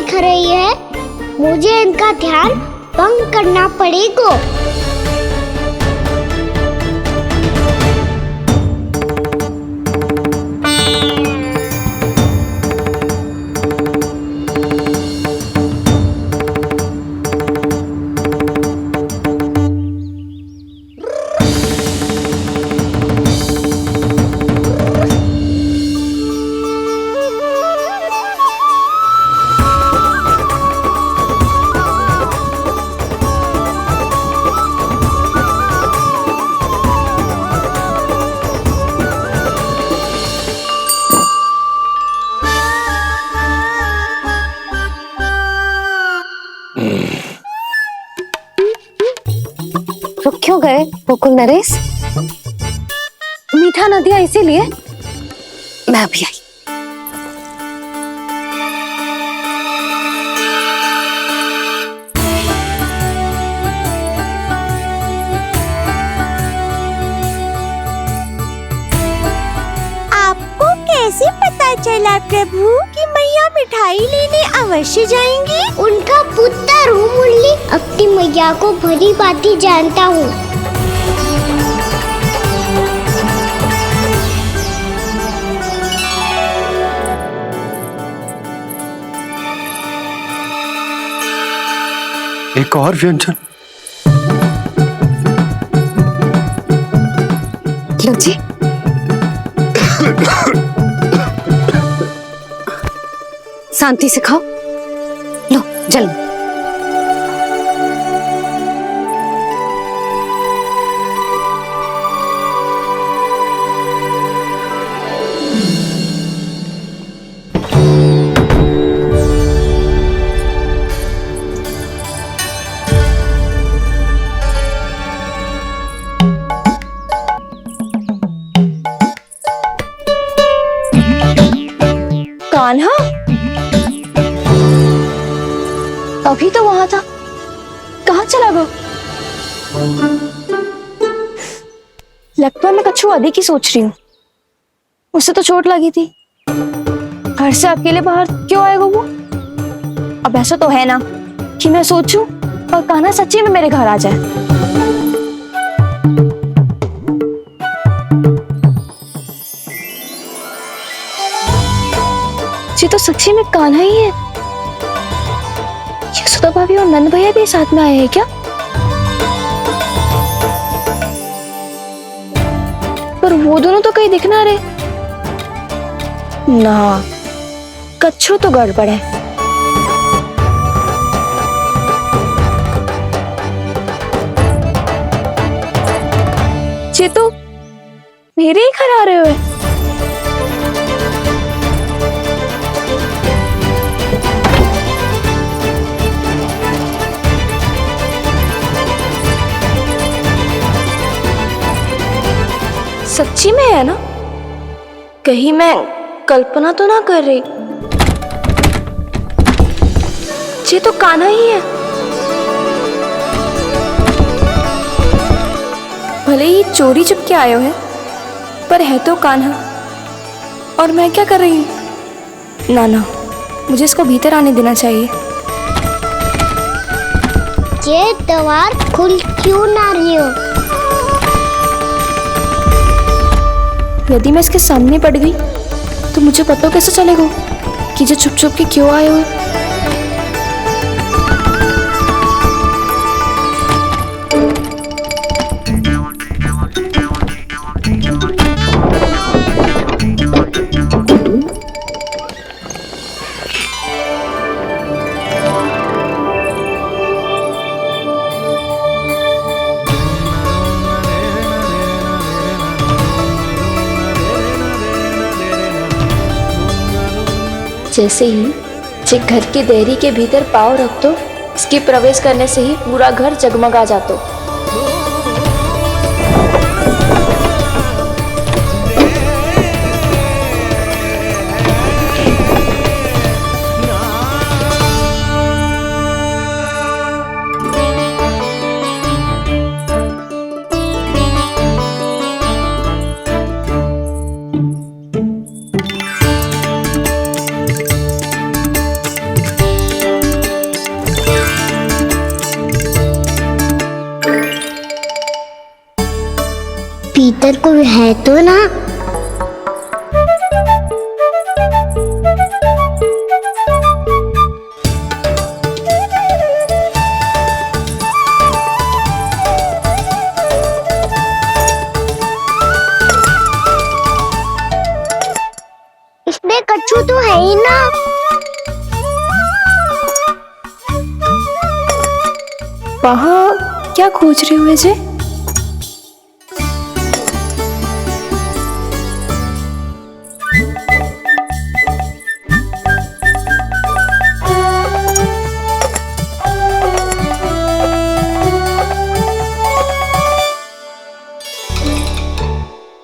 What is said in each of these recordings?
देख रही है? मुझे इनका ध्यान भंग करना पड़ेगा। रुक क्यों गए गोकुल नरेश? मीठा न दिया इसीलिए? मैं अभी आई। आपको कैसे पता चला प्रभु कि मैया मिठाई लेने अवश्य जाएंगी? उनका पुत्र हूँ मुरली, अपनी मैया को भली भांति जानता हूँ। एक और व्यंजन। लो जी। शांति से खाओ। लो जल। कान्हा अभी तो वहां था, कहाँ चला गया? लगता है मैं कच्छू आदि की सोच रही हूँ। उससे तो चोट लगी थी, घर से अकेले बाहर क्यों आएगा वो? अब ऐसा तो है ना कि मैं सोचूं और कान्हा सच्ची में मेरे घर आ जाए। ये तो सच्ची में कान्हा ही है। यशोदा भाभी और नंद भैया भी साथ में आए हैं क्या? पर वो दोनों तो कहीं दिख ना रहे। ना, कच्छू तो गड़बड़ है। ये तो मेरे ही घर आ रहे हुए। सच्ची में है ना? कहीं मैं कल्पना तो ना कर रही? ये तो कान्हा ही है। भले ही चोरी चुपके आए हैं, पर है तो कान्हा। और मैं क्या कर रही हूँ? ना ना, मुझे इसको भीतर आने देना चाहिए। ये द्वार खुल क्यों ना रही हो? यदि मैं इसके सामने पड़ गई तो मुझे पता कैसे चलेगा कि जो छुप छुप के क्यों आए हुए? जैसे ही जे घर की देहरी के भीतर पाँव रख दो, इसके प्रवेश करने से ही पूरा घर जगमगा जातो। अंदर कोई है तो ना? इसमें कछू तो है ही ना। वहाँ क्या खोज रहे हुए जे?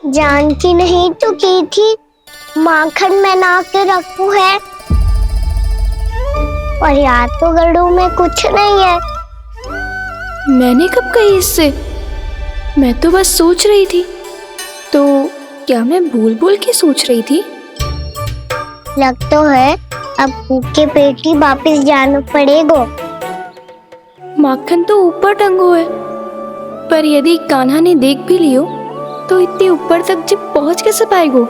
जानती नहीं तो की थी माखन बना के रखू है, और याद तो गड़ू में कुछ नहीं है। मैंने कब कही इससे? मैं तो बस सोच रही थी। तो क्या मैं भूल भूल के सोच रही थी? लग तो है अब भूखे पेट ही वापिस जाना पड़ेगा। माखन तो ऊपर टंगो है, पर यदि कान्हा ने देख भी लियो तो इतने ऊपर तक जब पहुंच कैसे पाएगो?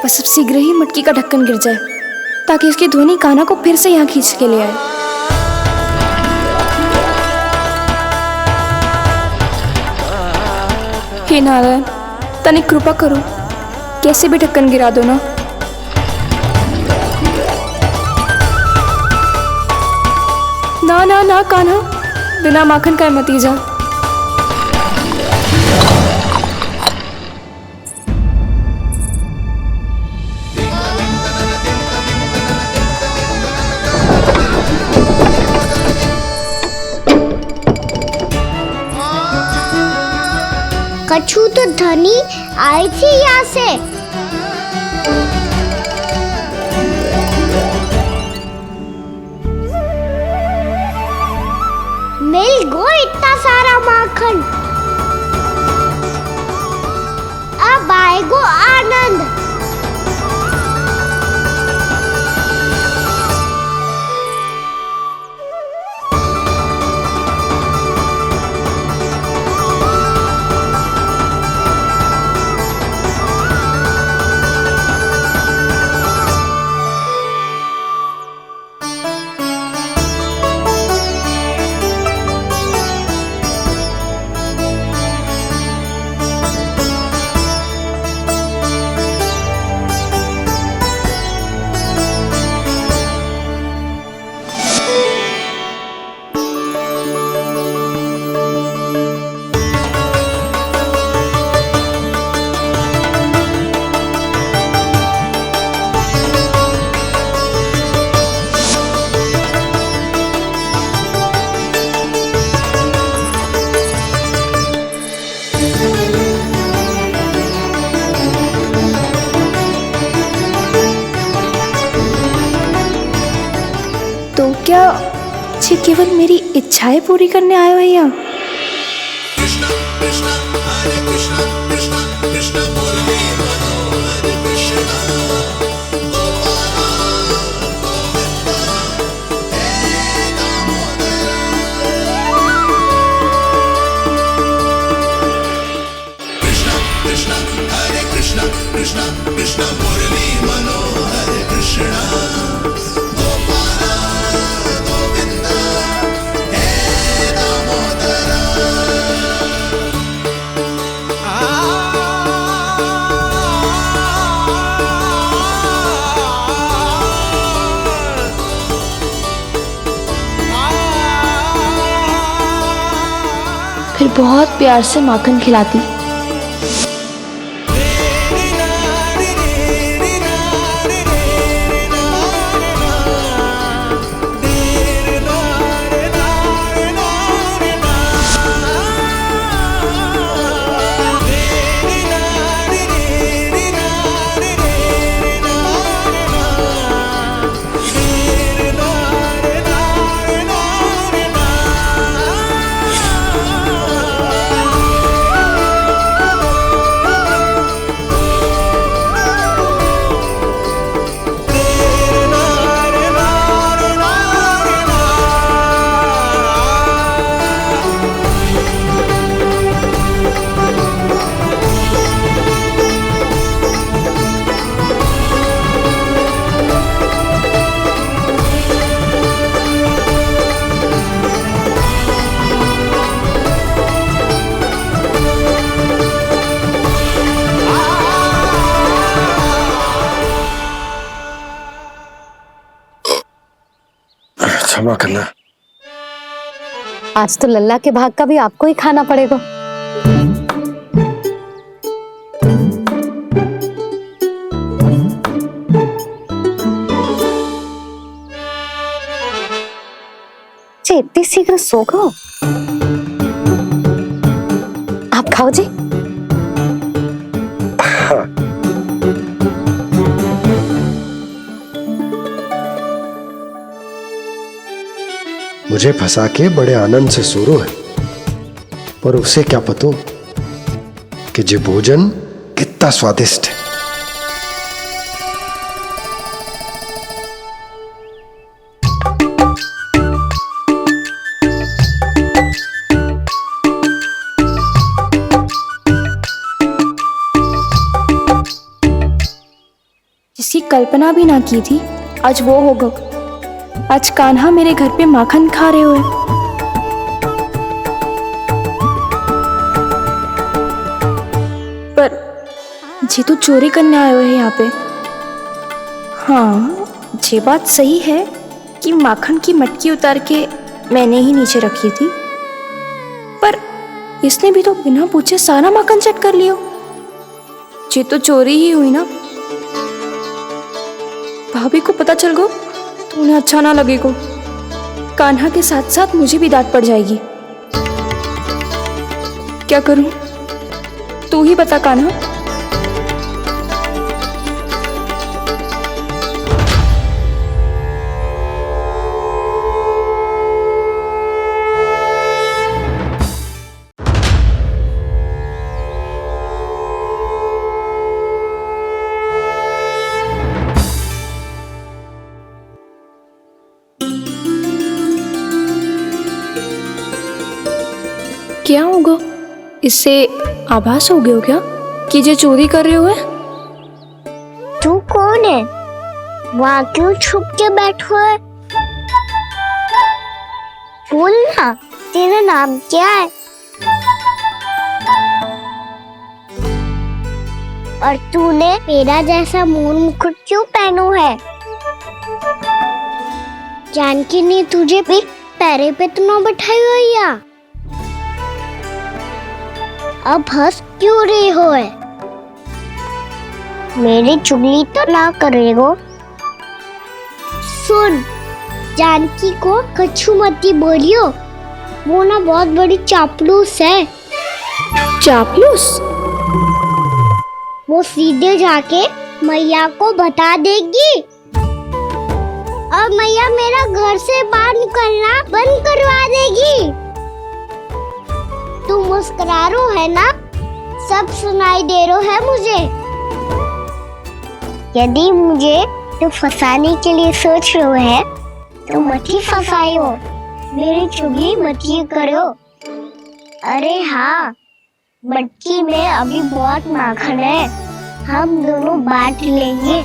बस अब शीघ्र ही मटकी का ढक्कन गिर जाए ताकि उसकी ध्वनि कान्हा को फिर से यहाँ खींच के ले आए। हे नारायण, तनिक कृपा करो, कैसे भी ढक्कन गिरा दो ना। ना ना ना कान्हा, बिना माखन का मत ही जा। कछू तो धनी आई थी यहाँ से। मिल गो इतना सारा माखन, अब आएगो आनंद। तो क्या ये केवल मेरी इच्छाएं पूरी करने आए हो यहाँ? फिर बहुत प्यार से माखन खिलाती। क्षमा करना। आज तो लल्ला के भाग का भी आपको ही खाना पड़ेगा। इतनी शीघ्र सो गो? आप खाओ जी। हाँ। मुझे फंसा के बड़े आनंद से सो रो है, पर उसे क्या पता कि ये भोजन कितना स्वादिष्ट है। जिसकी कल्पना भी ना की थी, आज वो होगा। आज कान्हा मेरे घर पे माखन खा रहे हुए। पर जी तो चोरी करने आए हुए हैं यहाँ पे। हाँ, ये बात सही है कि माखन की मटकी उतार के मैंने ही नीचे रखी थी, पर इसने भी तो बिना पूछे सारा माखन चट कर लिया। ये तो चोरी ही हुई ना। भाभी को पता चल गो तो उन्हें अच्छा ना लगेगा। कान्हा के साथ साथ मुझे भी डांट पड़ जाएगी। क्या करूं? तू ही बता कान्हा। क्या होगा? इससे आभास हो गया हो क्या कि ये चोरी कर रहे हो? तू कौन है? वहाँ क्यों छुप के बैठो है? बोल ना, तेरा नाम क्या है? और तूने मेरा जैसा मोर मुकुट क्यों पहनो है? जानकी ने तुझे भी पैरे पे तो ना बैठाई हुई है। अब हंस क्यों रही हो है? मेरी चुगली तो ना करेगो। सुन, जानकी को कछु मती बोलियो, वो ना बहुत बड़ी चापलूस है। चापलूस? वो सीधे जाके मैया को बता देगी और मैया मेरा घर से बाहर निकलना बंद करवा देगी। तू मुस्कुरा रो है ना? सब सुनाई दे रो है मुझे। यदि मुझे तो फंसाने के लिए सोच रो है तो मत ही फंसायो, मेरी चुगली मत ही करो। अरे हाँ, मटकी में अभी बहुत माखन है, हम दोनों बांट लेंगे।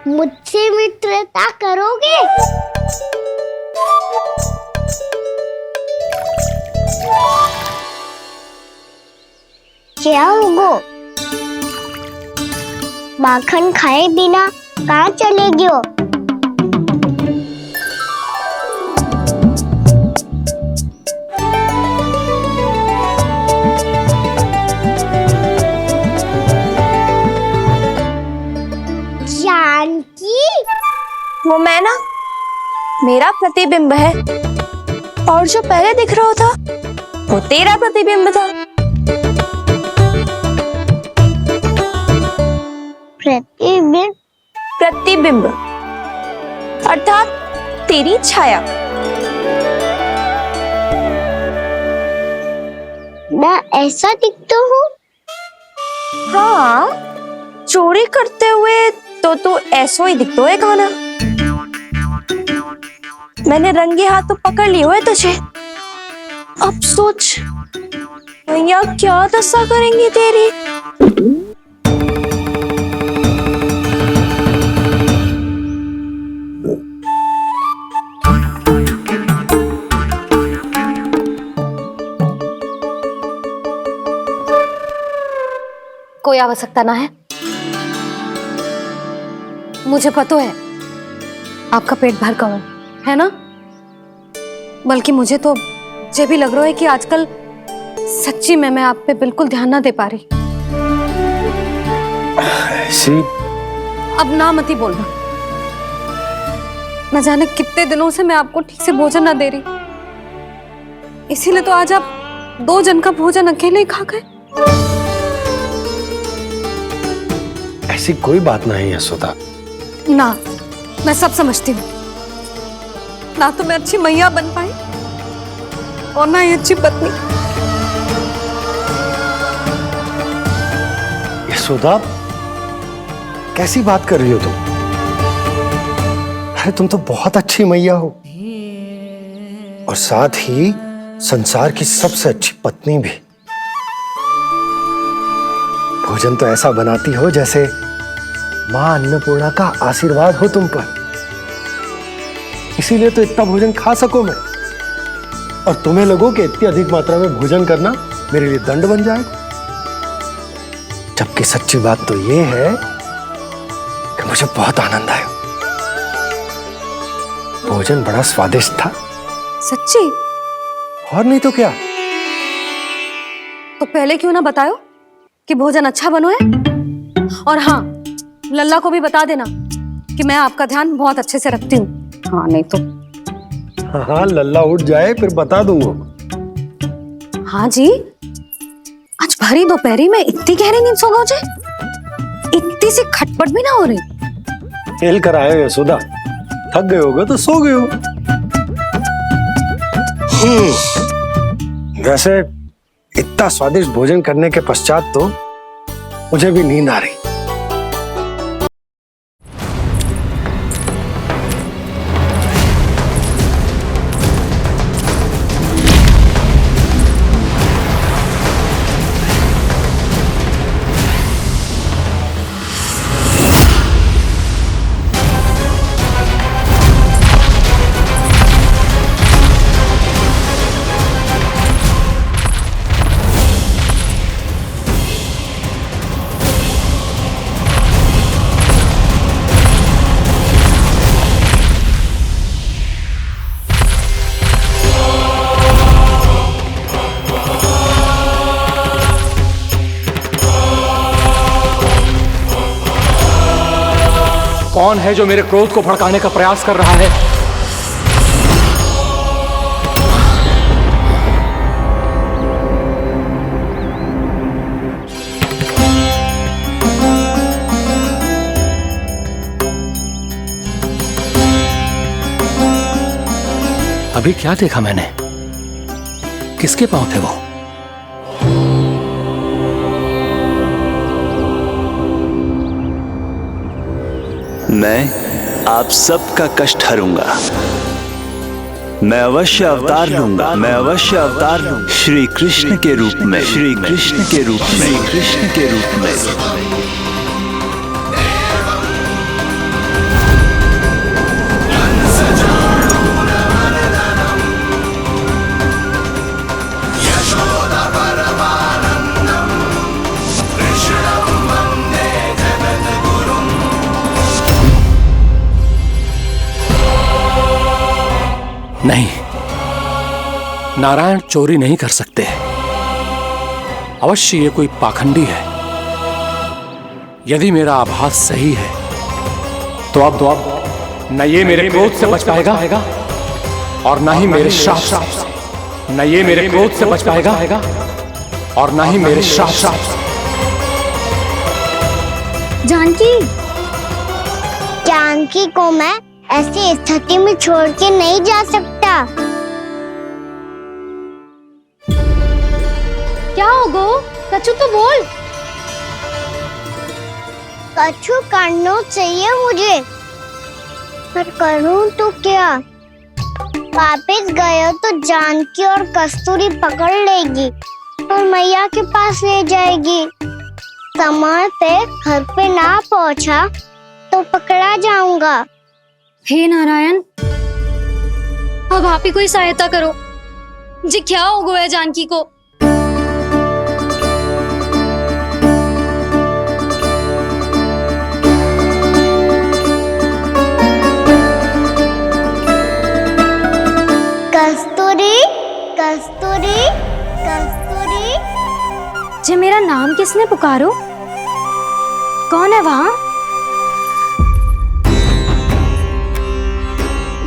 मुझसे मित्रता करोगे? क्या होगा? माखन खाए बिना कहाँ चलेगी हो? वो मैं ना, मेरा प्रतिबिंब है, और जो पहले दिख रहा था वो तेरा प्रतिबिंब था। प्रतिबिंब? प्रतिबिंब अर्थात तेरी छाया। मैं ऐसा दिखता हूँ? हाँ, चोरी करते हुए तो तू ऐसा ही दिखता है कान्हा। मैंने रंगे हाथ तो पकड़ लिए हुए तुझे। अब सोच भैया क्या दशा करेंगी तेरी। कोई आवश्यकता ना है। मुझे पता है आपका पेट भर का है ना, बल्कि मुझे तो ये भी लग रहा है कि आजकल सच्ची में मैं आप पे बिल्कुल ध्यान ना दे पा रही। ऐसी अब ना मत ही बोलना। न जाने कितने दिनों से मैं आपको ठीक से भोजन ना दे रही, इसीलिए तो आज आप 2 जन का भोजन अकेले ही खा गए। ऐसी कोई बात नहीं है सुधा। ना, मैं सब समझती हूँ। ना तो मैं अच्छी मैया बन पाई और ना ही अच्छी पत्नी। यशोदा, कैसी बात कर रही हो तुम? अरे तुम तो बहुत अच्छी मैया हो और साथ ही संसार की सबसे अच्छी पत्नी भी। भोजन तो ऐसा बनाती हो जैसे मां अन्नपूर्णा का आशीर्वाद हो तुम पर। इसीलिए तो इतना भोजन खा सको मैं, और तुम्हें लगो कि इतनी अधिक मात्रा में भोजन करना मेरे लिए दंड बन जाएगा। जबकि सच्ची बात तो ये है कि मुझे बहुत आनंद आया। भोजन बड़ा स्वादिष्ट था। सच्ची? और नहीं तो क्या। तो पहले क्यों ना बताओ कि भोजन अच्छा बनो है। और हाँ, लल्ला को भी बता देना कि मैं आपका ध्यान बहुत अच्छे से रखती हूँ। हाँ नहीं तो। हाँ, लल्ला उठ जाए फिर बता दूंगा। हाँ जी, आज भरी दोपहरी में इतनी गहरी नींद सो गए, इतनी सी खटपट भी ना हो रही। खेल कर आए हो यशोदा, थक गए होगे तो सो गए हो। वैसे इतना स्वादिष्ट भोजन करने के पश्चात तो मुझे भी नींद आ रही। कौन है जो मेरे क्रोध को भड़काने का प्रयास कर रहा है? अभी क्या देखा मैंने? किसके पांव थे वो? मैं आप सबका कष्ट हरूंगा। मैं अवश्य अवतार लूंगा। मैं अवश्य अवतार लूंगा। श्री कृष्ण के रूप में। श्री कृष्ण के रूप में। श्री कृष्ण के रूप में। नहीं, नारायण चोरी नहीं कर सकते। अवश्य ये कोई पाखंडी है। यदि मेरा आभास सही है तो अब न ये मेरे क्रोध से बच पाएगा और न ही मेरे श्राप से। न ये मेरे क्रोध से बच पाएगा और न ही मेरे श्राप से। जानकी, जानकी को मैं ऐसी स्थिति में छोड़ के नहीं जा सकता। क्या हो गो? कछु तो बोल। कछु करना चाहिए मुझे, पर करूं तो क्या? वापस गए तो जानकी और कस्तूरी पकड़ लेगी और मैया के पास ले जाएगी। समय पे घर पे ना पहुंचा तो पकड़ा जाऊंगा। हे नारायण, अब आप ही कोई सहायता करो। जी क्या हो गया जानकी को? जे मेरा नाम किसने पुकारो? कौन है वहां?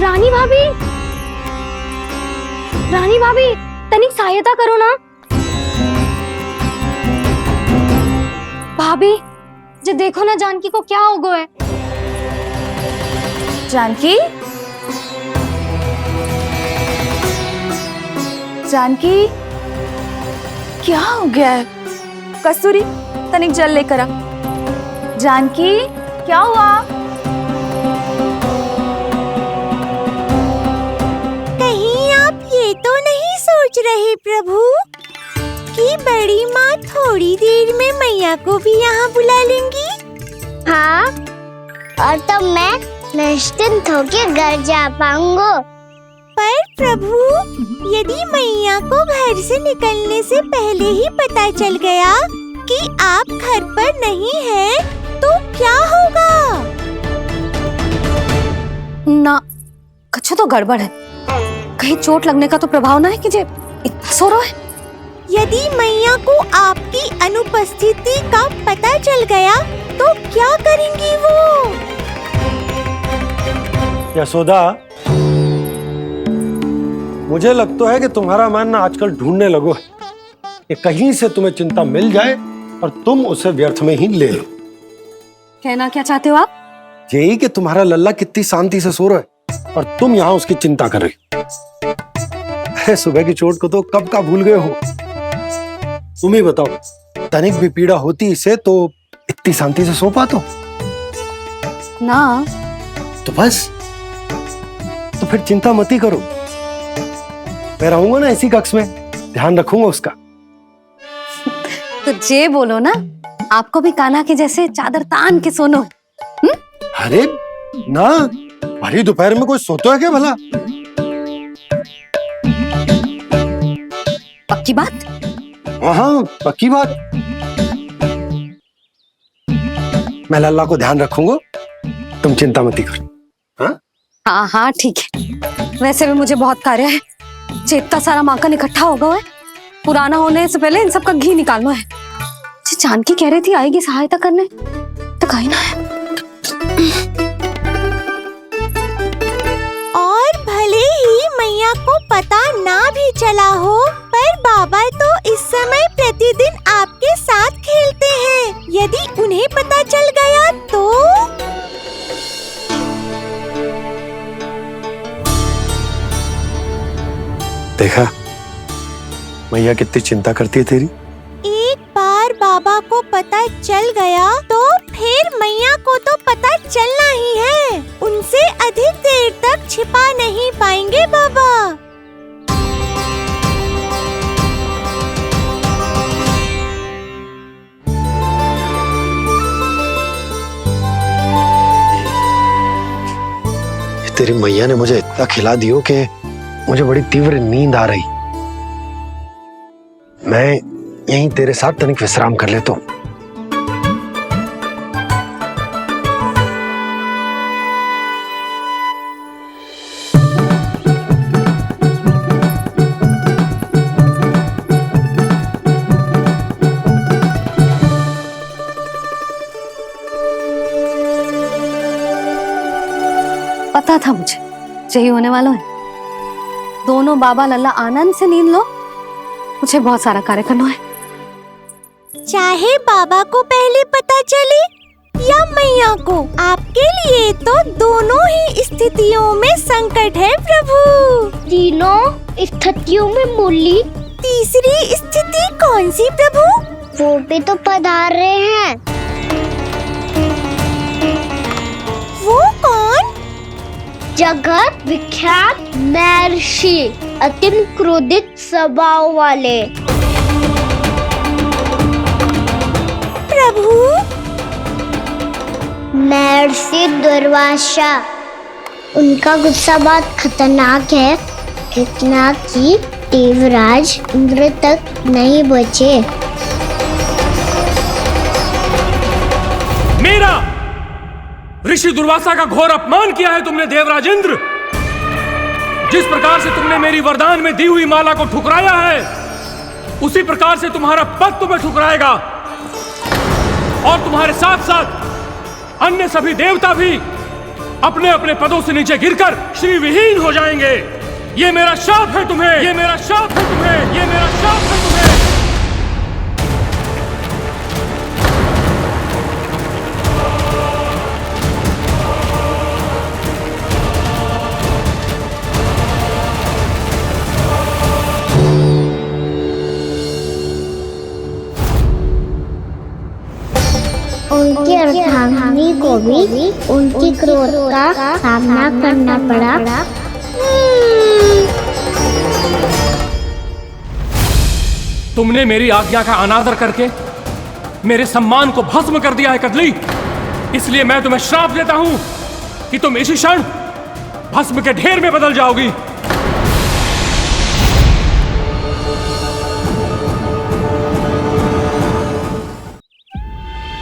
रानी भाभी, रानी भाभी, तनिक सहायता करो ना। भाभी, जे देखो ना जानकी को क्या हो गया है। जानकी, जानकी, क्या हो गया है? कस्तूरी, तनिक जल लेकर आ। जानकी, क्या हुआ? कहीं आप ये तो नहीं सोच रहे प्रभु कि बड़ी माँ थोड़ी देर में मैया को भी यहाँ बुला लेंगी? हाँ, और तब मैं निश्चिंत होके घर जा पाऊंगा। पर प्रभु, यदि मैया को घर से निकलने से पहले ही पता चल गया कि आप घर पर नहीं हैं, तो क्या होगा? ना, कछु तो गड़बड़ है। कहीं चोट लगने का तो प्रभाव ना है कि जे इतना सो रहा है। यदि मैया को आपकी अनुपस्थिति का पता चल गया तो क्या करेंगी वो? यशोदा, मुझे लगता है कि तुम्हारा मन आजकल ढूंढने लगो है कि कहीं से तुम्हें चिंता मिल जाए और तुम उसे व्यर्थ में ही ले लो। कहना क्या चाहते हो आप? यही कि तुम्हारा लल्ला कितनी शांति से सो रहा है और तुम यहाँ उसकी चिंता कर रहे हो। सुबह की चोट को तो कब का भूल गए हो। तुम ही बताओ, तनिक भी पीड़ा होती इसे तो इतनी शांति से सो पाते हो? ना, तो बस, तो फिर चिंता मत ही करो। मैं रहूंगा ना इसी कक्ष में, ध्यान रखूंगा उसका। तो जे बोलो ना, आपको भी कान्हा के जैसे चादर तान के सोनो। अरे ना, भरी दोपहर में कोई सोता है क्या भला? पक्की बात? हाँ, पक्की बात। मैं लल्ला को ध्यान रखूंगा, तुम चिंता मत करो। हाँ हाँ हाँ, ठीक है। वैसे भी मुझे बहुत कार्य है। इतना सारा माखन इकट्ठा होगा है, पुराना होने से पहले इन सब का घी निकालना है। जानकी कह रही थी आएगी सहायता करने, तो कहीं ना है। और भले ही मैया को पता ना भी चला हो, पर बाबा तो इस समय प्रतिदिन आपके साथ खेलते हैं। यदि उन्हें पता चल गया तो? देखा मैया कितनी चिंता करती है तेरी। एक बार बाबा को पता चल गया तो फिर मैया को तो पता चलना ही है। उनसे अधिक देर तक छिपा नहीं पाएंगे बाबा। तेरी मैया ने मुझे इतना खिला दियो कि मुझे बड़ी तीव्र नींद आ रही। मैं यहीं तेरे साथ तनिक विश्राम कर लेता हूँ। पता था मुझे यही होने वाला है। दोनों बाबा लल्ला आनंद से नींद लो, मुझे बहुत सारा कार्य करना है। चाहे बाबा को पहले पता चले या मैया को, आपके लिए तो दोनों ही स्थितियों में संकट है प्रभु। तीनों स्थितियों में मूली, तीसरी स्थिति कौन सी प्रभु? वो भी तो पधार रहे हैं। वो कौन? जगत विख्यात महर्षि, अत्यंत क्रोधित स्वभाव वाले। प्रभु, महर्षि दुर्वासा। उनका गुस्सा बहुत खतरनाक है, इतना कि देवराज इंद्र तक नहीं बचे। मेरा ऋषि दुर्वासा का घोर अपमान किया है तुमने देवराज इंद्र। जिस प्रकार से तुमने मेरी वरदान में दी हुई माला को ठुकराया है, उसी प्रकार से तुम्हारा पद तुम्हें ठुकराएगा और तुम्हारे साथ साथ अन्य सभी देवता भी अपने अपने पदों से नीचे गिरकर श्री विहीन हो जाएंगे। ये मेरा शाप है तुम्हें, ये मेरा शाप है तुम्हें, ये मेरा शाप है तुम्हें। उनकी अर्धांगिनी को भी उनकी क्रोध का सामना करना पड़ा। तुमने मेरी आज्ञा का अनादर करके मेरे सम्मान को भस्म कर दिया है कदली, इसलिए मैं तुम्हें श्राप देता हूं कि तुम इसी क्षण भस्म के ढेर में बदल जाओगी।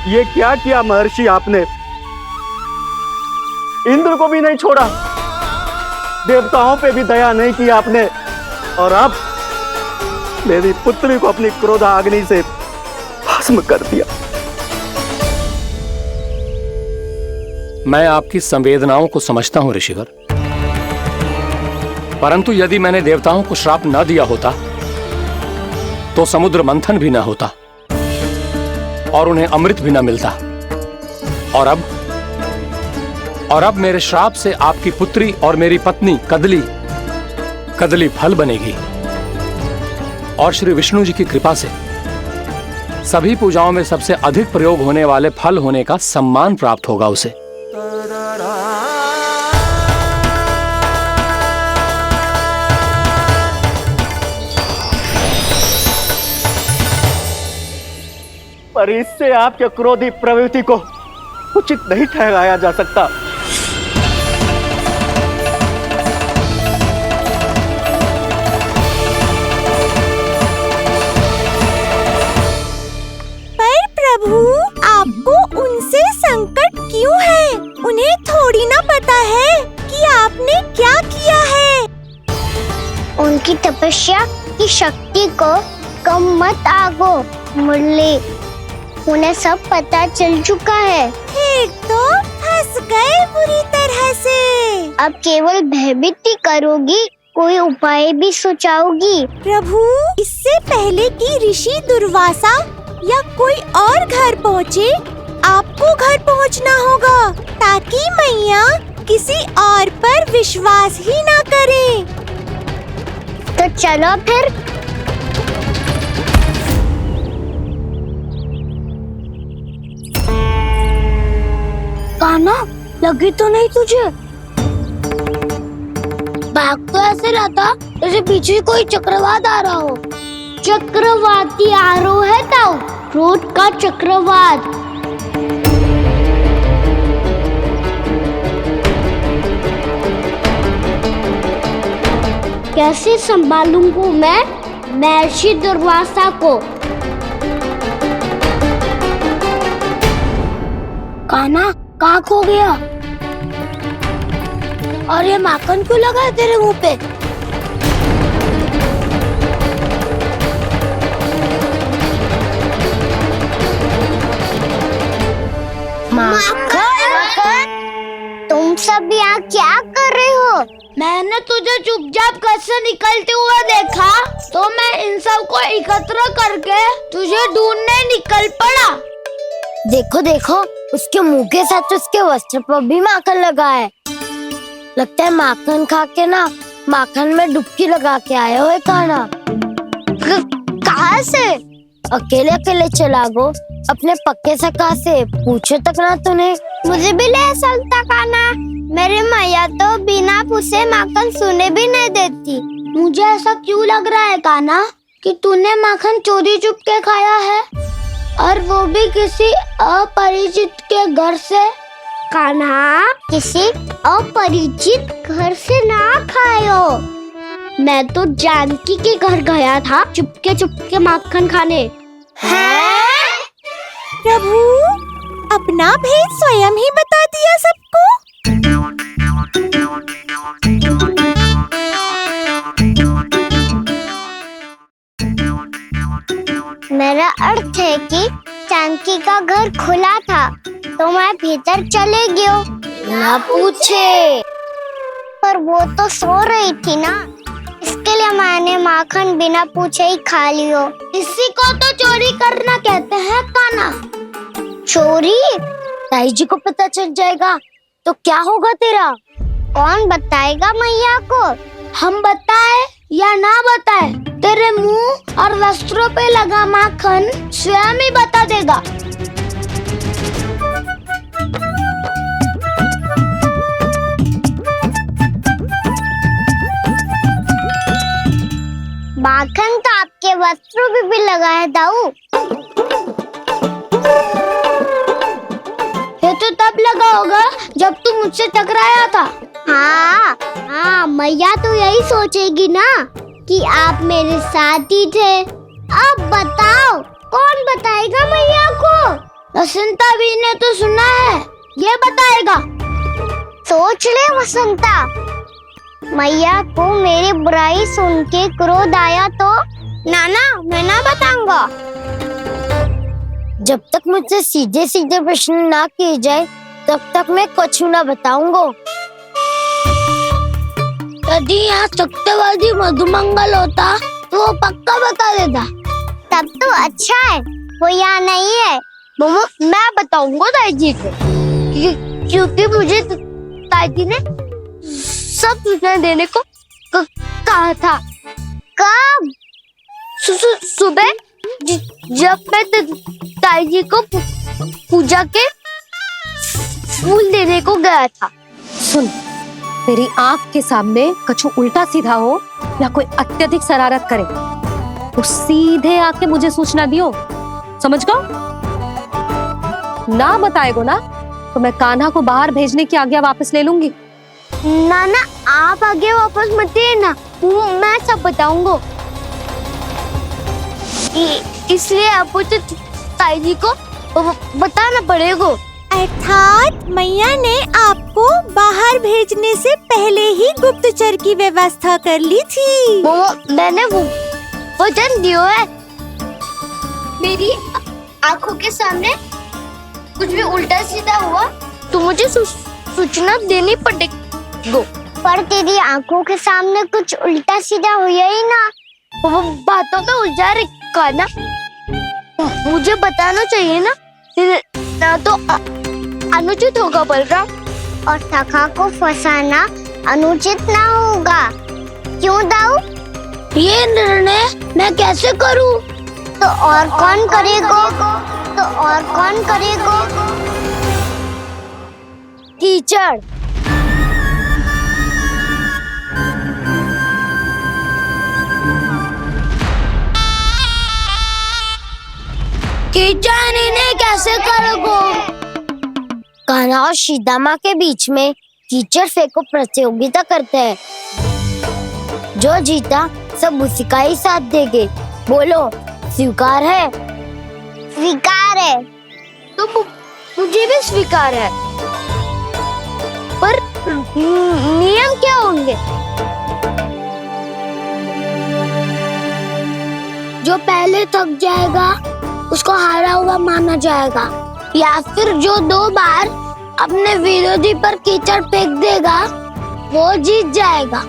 ये क्या किया महर्षि आपने? इंद्र को भी नहीं छोड़ा, देवताओं पे भी दया नहीं की आपने, और अब मेरी पुत्री को अपनी क्रोधाग्नि से भस्म कर दिया। मैं आपकी संवेदनाओं को समझता हूं ऋषिवर, परंतु यदि मैंने देवताओं को श्राप न दिया होता तो समुद्र मंथन भी ना होता और उन्हें अमृत भी ना मिलता। और अब मेरे श्राप से आपकी पुत्री और मेरी पत्नी कदली फल बनेगी, और श्री विष्णु जी की कृपा से सभी पूजाओं में सबसे अधिक प्रयोग होने वाले फल होने का सम्मान प्राप्त होगा उसे। पर इससे आपके क्रोधी प्रवृत्ति को उचित नहीं ठहराया जा सकता। पर प्रभु, आपको उनसे संकट क्यों है? उन्हें थोड़ी ना पता है कि आपने क्या किया है। उनकी तपस्या की शक्ति को कम मत आगो मुरली, उन्हें सब पता चल चुका है। फिर तो फंस गए बुरी तरह से। अब केवल भयभीत ही करोगी, कोई उपाय भी सोचाओगी? प्रभु, इससे पहले कि ऋषि दुर्वासा या कोई और घर पहुँचे, आपको घर पहुँचना होगा, ताकि मैया किसी और पर विश्वास ही ना करे। तो चलो फिर। कान्हा, लगी तो नहीं तुझे? भाग तो ऐसे रहा था जैसे पीछे कोई चक्रवात आ रहा हो। चक्रवाती आरोह है ताऊ, क्रोध का चक्रवात। कैसे संभालूंगा मैं महर्षि दुर्वासा को? कान्हा, कहाँ खो गया? और ये माखन क्यों लगा है तेरे मुंह पे? माखन, तुम सब यहाँ क्या कर रहे हो? मैंने तुझे चुपचाप घर से निकलते हुए देखा, तो मैं इन सब को एकत्र करके तुझे ढूंढने निकल पड़ा। देखो देखो, उसके मुंह के साथ उसके वस्त्र पर भी माखन लगा है। लगता है माखन खा के ना माखन में डुबकी लगा के आए हो कान्हा। कहाँ से? अकेले अकेले चला गो, अपने पक्के सखा से पूछे तक ना तूने। मुझे भी ले चलता कान्हा, मेरी मैया तो बिना पूछे माखन सुने भी नहीं देती। मुझे ऐसा क्यों लग रहा है कान्हा कि तूने माखन चोरी चुप के खाया है, और वो भी किसी अपरिचित के घर से? कान्हा, किसी अपरिचित घर से ना खायो। मैं तो जानकी के घर गया था चुपके माखन खाने। हैं? प्रभु, अपना भेद स्वयं ही बता दिया सबको। है कि चांकी का घर खुला था तो मैं भीतर चले गयो। ना पूछे। पर वो तो सो रही थी ना, इसके लिए मैंने माखन बिना पूछे ही खा लियो। इसी को तो चोरी करना कहते हैं कान्हा। चोरी? ताई जी को पता चल जाएगा तो क्या होगा तेरा? कौन बताएगा मैया को? हम बताए या ना बताए, तेरे मुंह और वस्त्रों पे लगा माखन स्वयं ही बता देगा। माखन तो आपके वस्त्रों पे भी लगा है दाऊ। ये तो तब लगा होगा जब तू मुझसे टकराया था। हाँ, मैया तो यही सोचेगी ना कि आप मेरे साथ ही थे। अब बताओ कौन बताएगा मैया को? वसंता भी ने तो सुना है, ये बताएगा। सोच ले वसंता, मैया को मेरी बुराई सुन के क्रोध आया तो नाना मैं ना बताऊंगा। जब तक मुझसे सीधे सीधे प्रश्न ना किए जाए तब तक मैं कुछ ना बताऊंगा। यदि यहाँ सत्यवादी मधुमंगल होता तो वो पक्का बता देता। तब तो अच्छा है वो यहाँ नहीं है। मम्मा मैं बताऊंगा ताई जी को, क्योंकि मुझे ताई जी ने सब सूचना देने को कहा था। कब? सुबह जब मैं ताई जी को पूजा के फूल देने को गया था। सुन, तेरी आंख के सामने कछु उल्टा सीधा हो या कोई अत्यधिक शरारत करे तो सीधे आके मुझे सूचना दियो, समझ गो? ना बताएगो ना तो मैं कान्हा को बाहर भेजने की आज्ञा वापस ले लूंगी। नाना आप आगे वापस मत देना, मैं सब बताऊंगा। इसलिए आपको तो ताई जी को बताना पड़ेगा। अर्थात मैया ने आपको बाहर भेजने से पहले ही गुप्तचर की व्यवस्था कर ली थी। मैंने वो वचन दिया है। मेरी आंखों के सामने कुछ भी उल्टा सीधा हुआ तो मुझे सूचना देनी पड़ेगी। पर तेरी आंखों के सामने कुछ उल्टा सीधा हुआ ही ना। वो बातों में उलझा रखा ना, मुझे बताना चाहिए ना तो अनुचित होगा बलराम। और सखा को फंसाना अनुचित ना होगा, क्यों दाऊ? ये निर्णय मैं कैसे करूं? तो और कौन करेगा? कीचड़। कीचड़ इन्हें कैसे करोगे? कान्हा और सीता के बीच में कीचड़ फेंको प्रतियोगिता करते हैं। जो जीता सब उसी का ही साथ देंगे। बोलो स्वीकार है? स्वीकार है। तो मुझे भी स्वीकार है, पर नियम क्या होंगे? जो पहले थक जाएगा उसको हारा हुआ माना जाएगा, या फिर जो 2 बार अपने विरोधी पर कीचड़ फेंक देगा वो जीत जाएगा।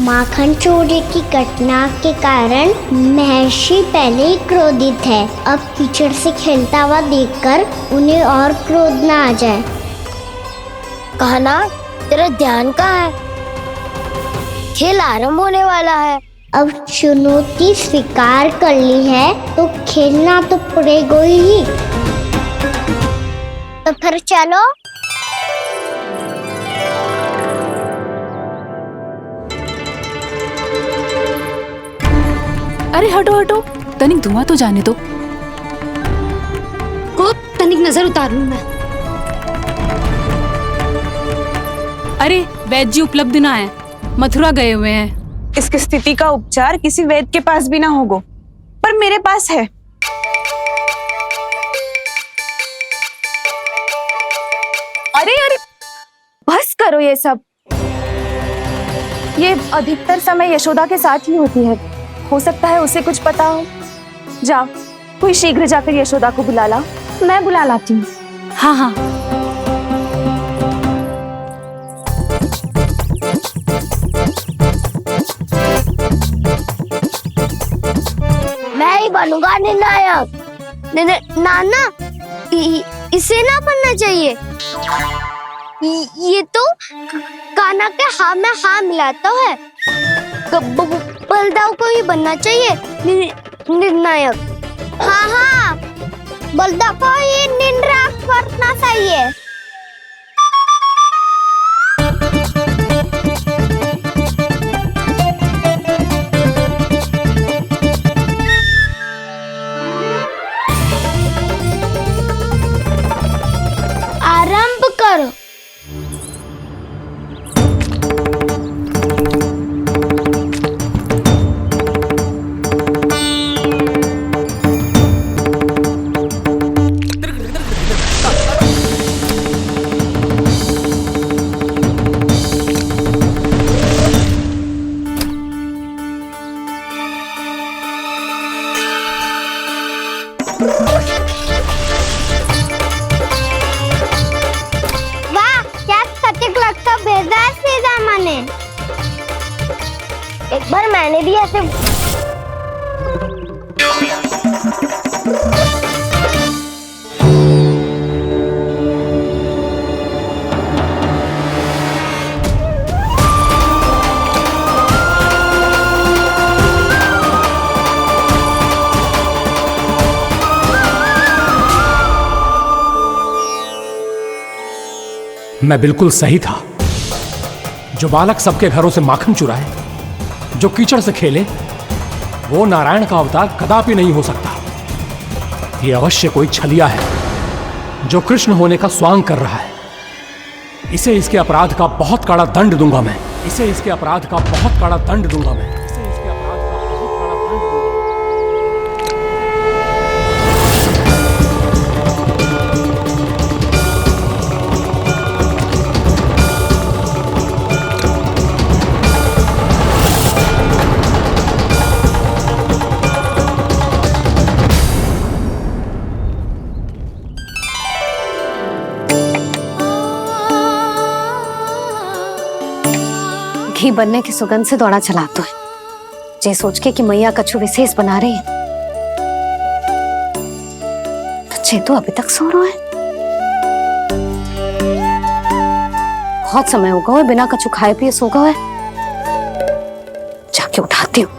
माखन चोरी की घटना के कारण महर्षि पहले ही क्रोधित है। अब कीचड़ से खेलता हुआ देखकर उन्हें और क्रोध ना आ जाए। कान्हा तेरा ध्यान कहाँ है? खेल आरंभ होने वाला है। अब चुनौती स्वीकार कर ली है तो खेलना तो पड़ेगा ही। तो फिर चलो। अरे हटो हटो, तनिक धुआं तो जाने दो। को तनिक नजर उतार लूं मैं। अरे वैद्य जी उपलब्ध ना है, मथुरा गए हुए हैं। इसकी स्थिति का उपचार किसी वैद्य के पास भी ना होगा, पर मेरे पास है। करो ये सब। ये अधिकतर समय यशोदा के साथ ही होती है, हो सकता है उसे कुछ पता हो। जाओ, कोई शीघ्र जाकर यशोदा को बुला ला। मैं बुला लाती हूँ। हाँ हाँ। मैं ही बनूंगा निर्णायक। नाना, इसे ना बनना चाहिए। ये तो कान्हा के हाँ में हाँ मिलाता है। बलदाव को ही बनना चाहिए निर्णायक। हाँ हाँ, बलदाव को ही निर्णायक करना चाहिए। आरंभ करो। वाह, क्या सटीक लगता भेजा है सीधा मैंने। एक बार मैंने भी ऐसे मैं बिल्कुल सही था। जो बालक सबके घरों से माखन चुराए, जो कीचड़ से खेले, वो नारायण का अवतार कदापि नहीं हो सकता। ये अवश्य कोई छलिया है जो कृष्ण होने का स्वांग कर रहा है। इसे इसके अपराध का बहुत कड़ा दंड दूंगा मैं। इसे इसके अपराध का बहुत कड़ा दंड दूंगा मैं। इसे इसके अपराध का बहुत कड़ा दंड दूंगा। घी बनने की सुगंध से दौड़ा चला तो है, जे सोच के कि मैया कछु विशेष बना रही है। तो चेतु अभी तक सो रहा है। बहुत समय हो गया है, बिना कछु खाए पिए सो गया है। जाके उठाती हूँ।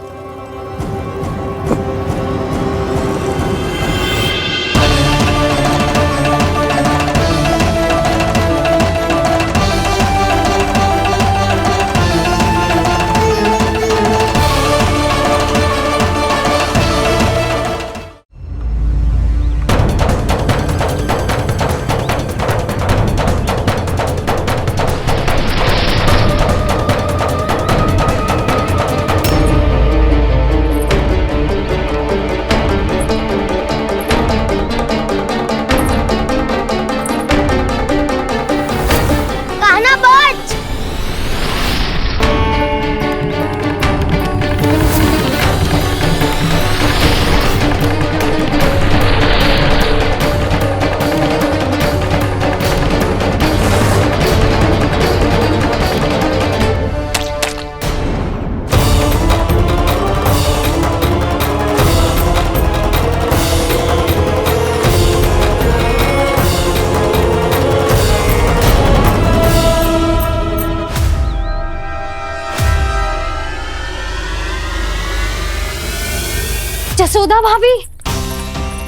जसोदा भाभी,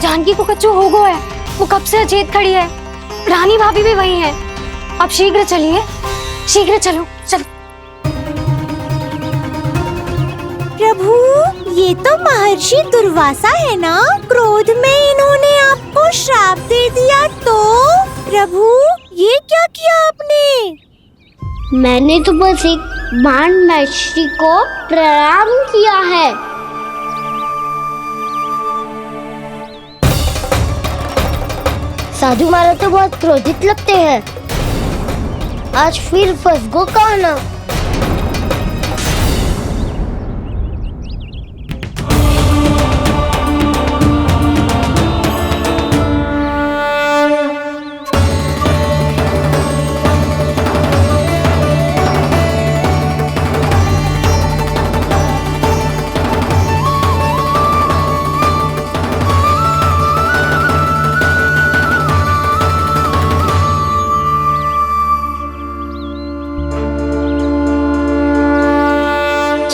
जानकी को कच्चू हो गया है। वो कब से अचेत खड़ी है। रानी भाभी भी वही है। अब शीघ्र चलिए, शीघ्र चलो चलो। प्रभु, ये तो महर्षि दुर्वासा है ना? क्रोध में इन्होंने आपको श्राप दे दिया तो? प्रभु, ये क्या किया आपने? मैंने तो बस एक बाण महर्षि को प्रणाम किया है। साधु महाराज तो बहुत क्रोधित लगते हैं। आज फिर फंस गो कान्हा।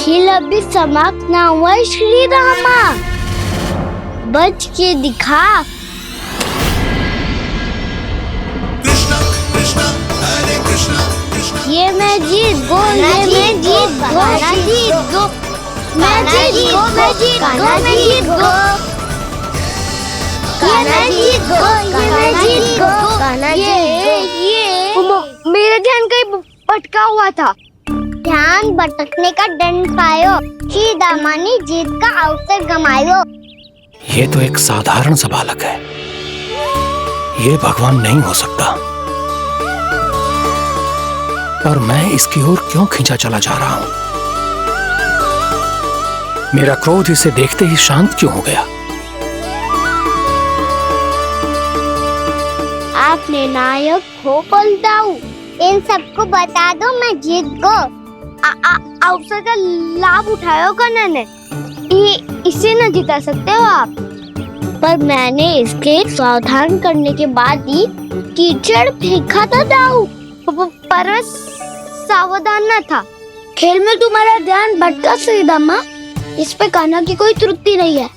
खेल अभी समाप्त ना हुआ है श्री रामा, बच के दिखा। ये मैं जीत गो, ये मैं जीत गो, जीत गो, मैं जीत गो, मैं जीत गो, मैं जीत गो, ये मैं जीत गो, ये मैं जीत गो, ये मेरा ध्यान कहीं भटका हुआ था। ध्यान भटकने का दंड पायो, श्री दामा ने जीत का अवसर गमायो। ये तो एक साधारण सा बालक है, ये भगवान नहीं हो सकता। पर मैं इसकी ओर क्यों खींचा चला जा रहा हूं? मेरा क्रोध इसे देखते ही शांत क्यों हो गया? आपने नायक हो पलटाऊ, इन सबको बता दो मैं जीत गो। अवसर का लाभ उठायो कन्हा ने, इसे न जिता सकते हो आप। पर मैंने इसके सावधान करने के बाद ही कीचड़ फेंका था दाऊ, पर सावधान न था। खेल में तुम्हारा ध्यान भटका श्री दामा, इस पे कान्हा की कोई त्रुटि नहीं है।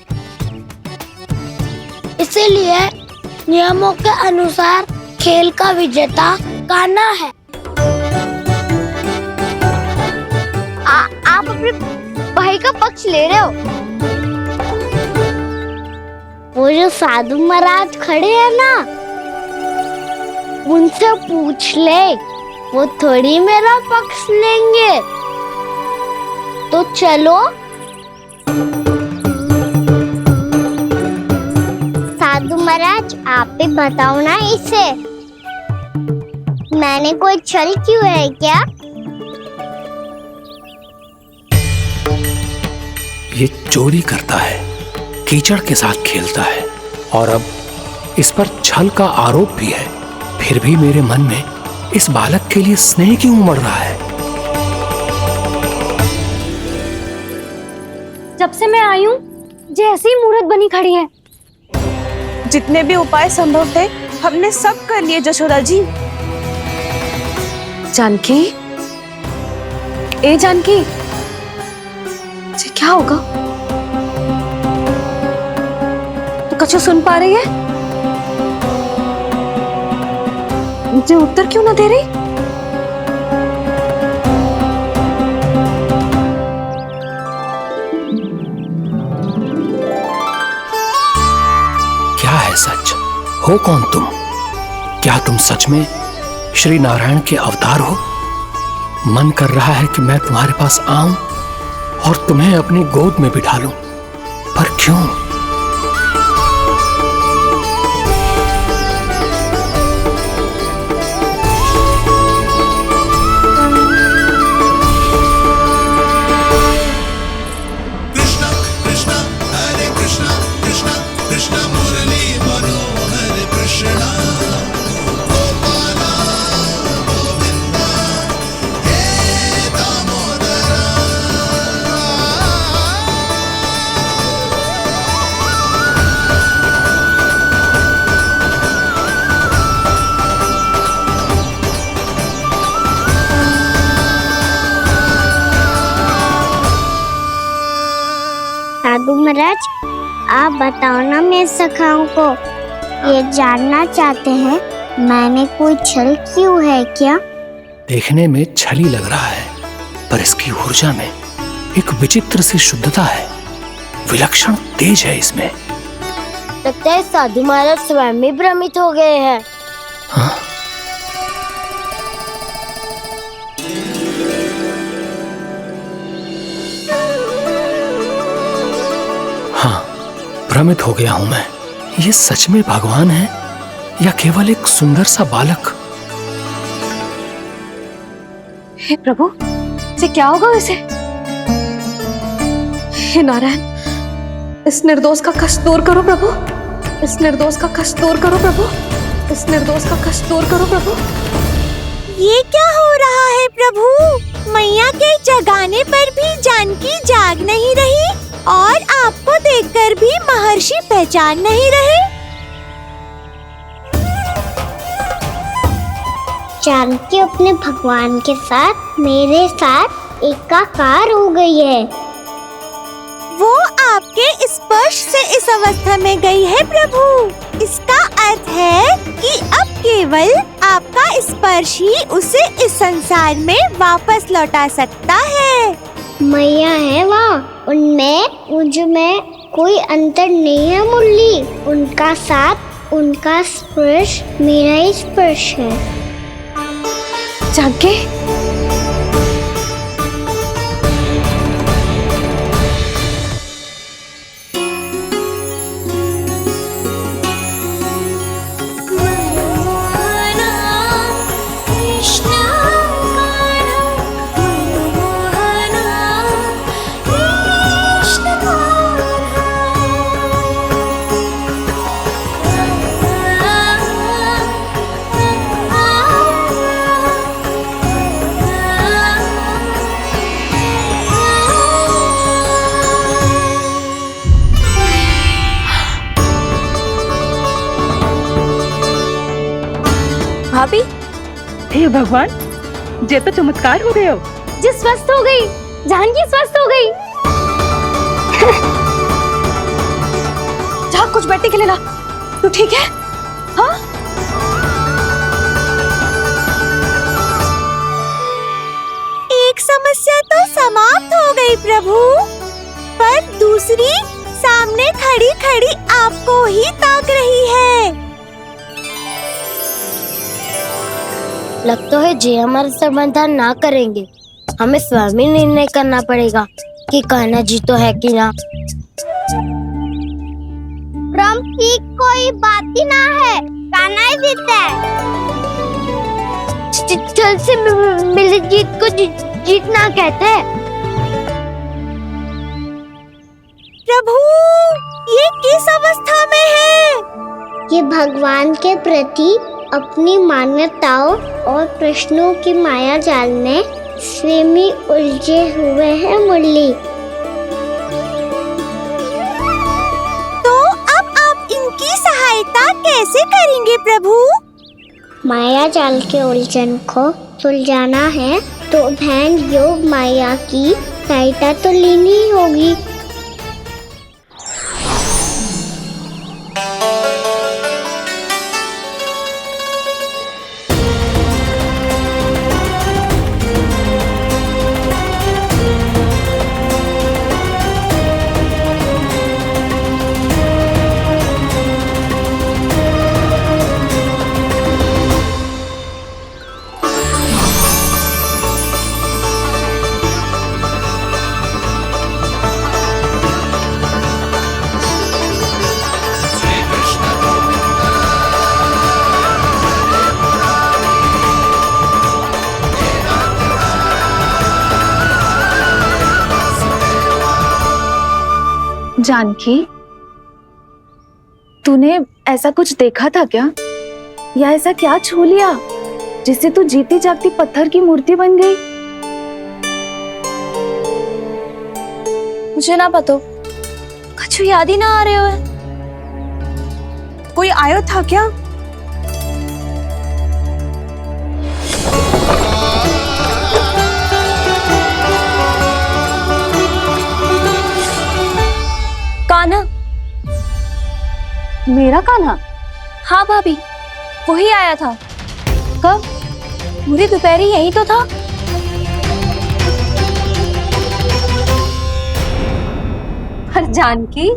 इसीलिए नियमों के अनुसार खेल का विजेता कान्हा है। आप अपने भाई का पक्ष ले रहे हो। वो जो साधु महाराज खड़े हैं ना, उनसे पूछ ले, वो थोड़ी मेरा पक्ष लेंगे। तो चलो। साधु महाराज आप भी बताओ ना इसे, मैंने कोई छल क्यों है क्या? ये चोरी करता है, कीचड़ के साथ खेलता है, और अब इस पर छल का आरोप भी है। फिर भी मेरे मन में इस बालक के लिए स्नेह क्यों उमड़ रहा है? जब से मैं आई हूँ जैसे ही मूर्त बनी खड़ी है। जितने भी उपाय संभव थे हमने सब कर लिए जशोदा जी। जानकी, ए जानकी, ये क्या होगा? तो कछु सुन पा रही है? मुझे उत्तर क्यों ना दे रही? क्या है सच? हो कौन तुम? क्या तुम सच में श्री नारायण के अवतार हो? मन कर रहा है कि मैं तुम्हारे पास आऊं और तुम्हें अपनी गोद में बिठा लूं, पर क्यों? साधु महाराज आप बताओ ना मेरे सखाओं को, ये जानना चाहते हैं मैंने कोई छल क्यों है क्या? देखने में छली लग रहा है, पर इसकी ऊर्जा में एक विचित्र सी शुद्धता है, विलक्षण तेज है इसमें। लगता है साधु महाराज स्वयं भी भ्रमित हो गए हैं। हाँ? हाँ, भ्रमित हो गया हूं मैं। ये सच में भगवान है या केवल एक सुंदर सा बालक? हे प्रभु, ये क्या होगा इसे? हे नारायण, इस निर्दोष का कष्ट दूर करो प्रभु, इस निर्दोष का कष्ट दूर करो प्रभु, इस निर्दोष का कष्ट दूर करो प्रभु। ये क्या हो रहा है प्रभु? मैया के जगाने पर भी जानकी जाग नहीं रही और आपको देखकर भी महर्षि पहचान नहीं रहे। जानकी अपने भगवान के साथ मेरे साथ एकाकार हो गई है। वो आपके स्पर्श से इस अवस्था में गई है प्रभु। इसका अर्थ है कि अब केवल आपका स्पर्श ही उसे इस संसार में वापस लौटा सकता है। मैया है वहाँ, उनमें मुझ में कोई अंतर नहीं है मुरली। उनका साथ, उनका स्पर्श मेरा ही स्पर्श है। जानकी, भाभी, हे भगवान, जे तो चमत्कार हो गए हो। जी स्वस्थ हो गई, जानकी स्वस्थ हो गई। जा कुछ बैठने के लिए ला। तू ठीक है? हाँ? एक समस्या तो समाप्त हो गई प्रभु, पर दूसरी सामने खड़ी खड़ी आपको ही ताक रही है। लगता है जे हमारा समाधान ना करेंगे, हमें स्वयं ही निर्णय करना पड़ेगा कि कान्हा जी तो है कि ना। ब्रह्म की कोई बात ही ना है, कान्हा ही जीतता है। छल से मिली जीत को जीतना कहते हैं। प्रभु, ये किस अवस्था में है? ये भगवान के प्रति अपनी मान्यताओं और प्रश्नों की माया जाल में स्वयं ही उलझे हुए हैं मुरली। तो अब आप इनकी सहायता कैसे करेंगे प्रभु? माया जाल के उलझन को सुलझाना है तो बहन योग माया की सहायता तो लेनी ही होगी। जानकी, तूने ऐसा कुछ देखा था क्या, या ऐसा क्या छू लिया जिससे तू जीती जागती पत्थर की मूर्ति बन गई? मुझे ना पता, कुछ याद ही ना आ रहे हो। कोई आयो था क्या? कान्हा। मेरा कान्हा? हाँ भाभी, वही आया था। कब? पूरी दोपहरी यही तो था। पर जानकी,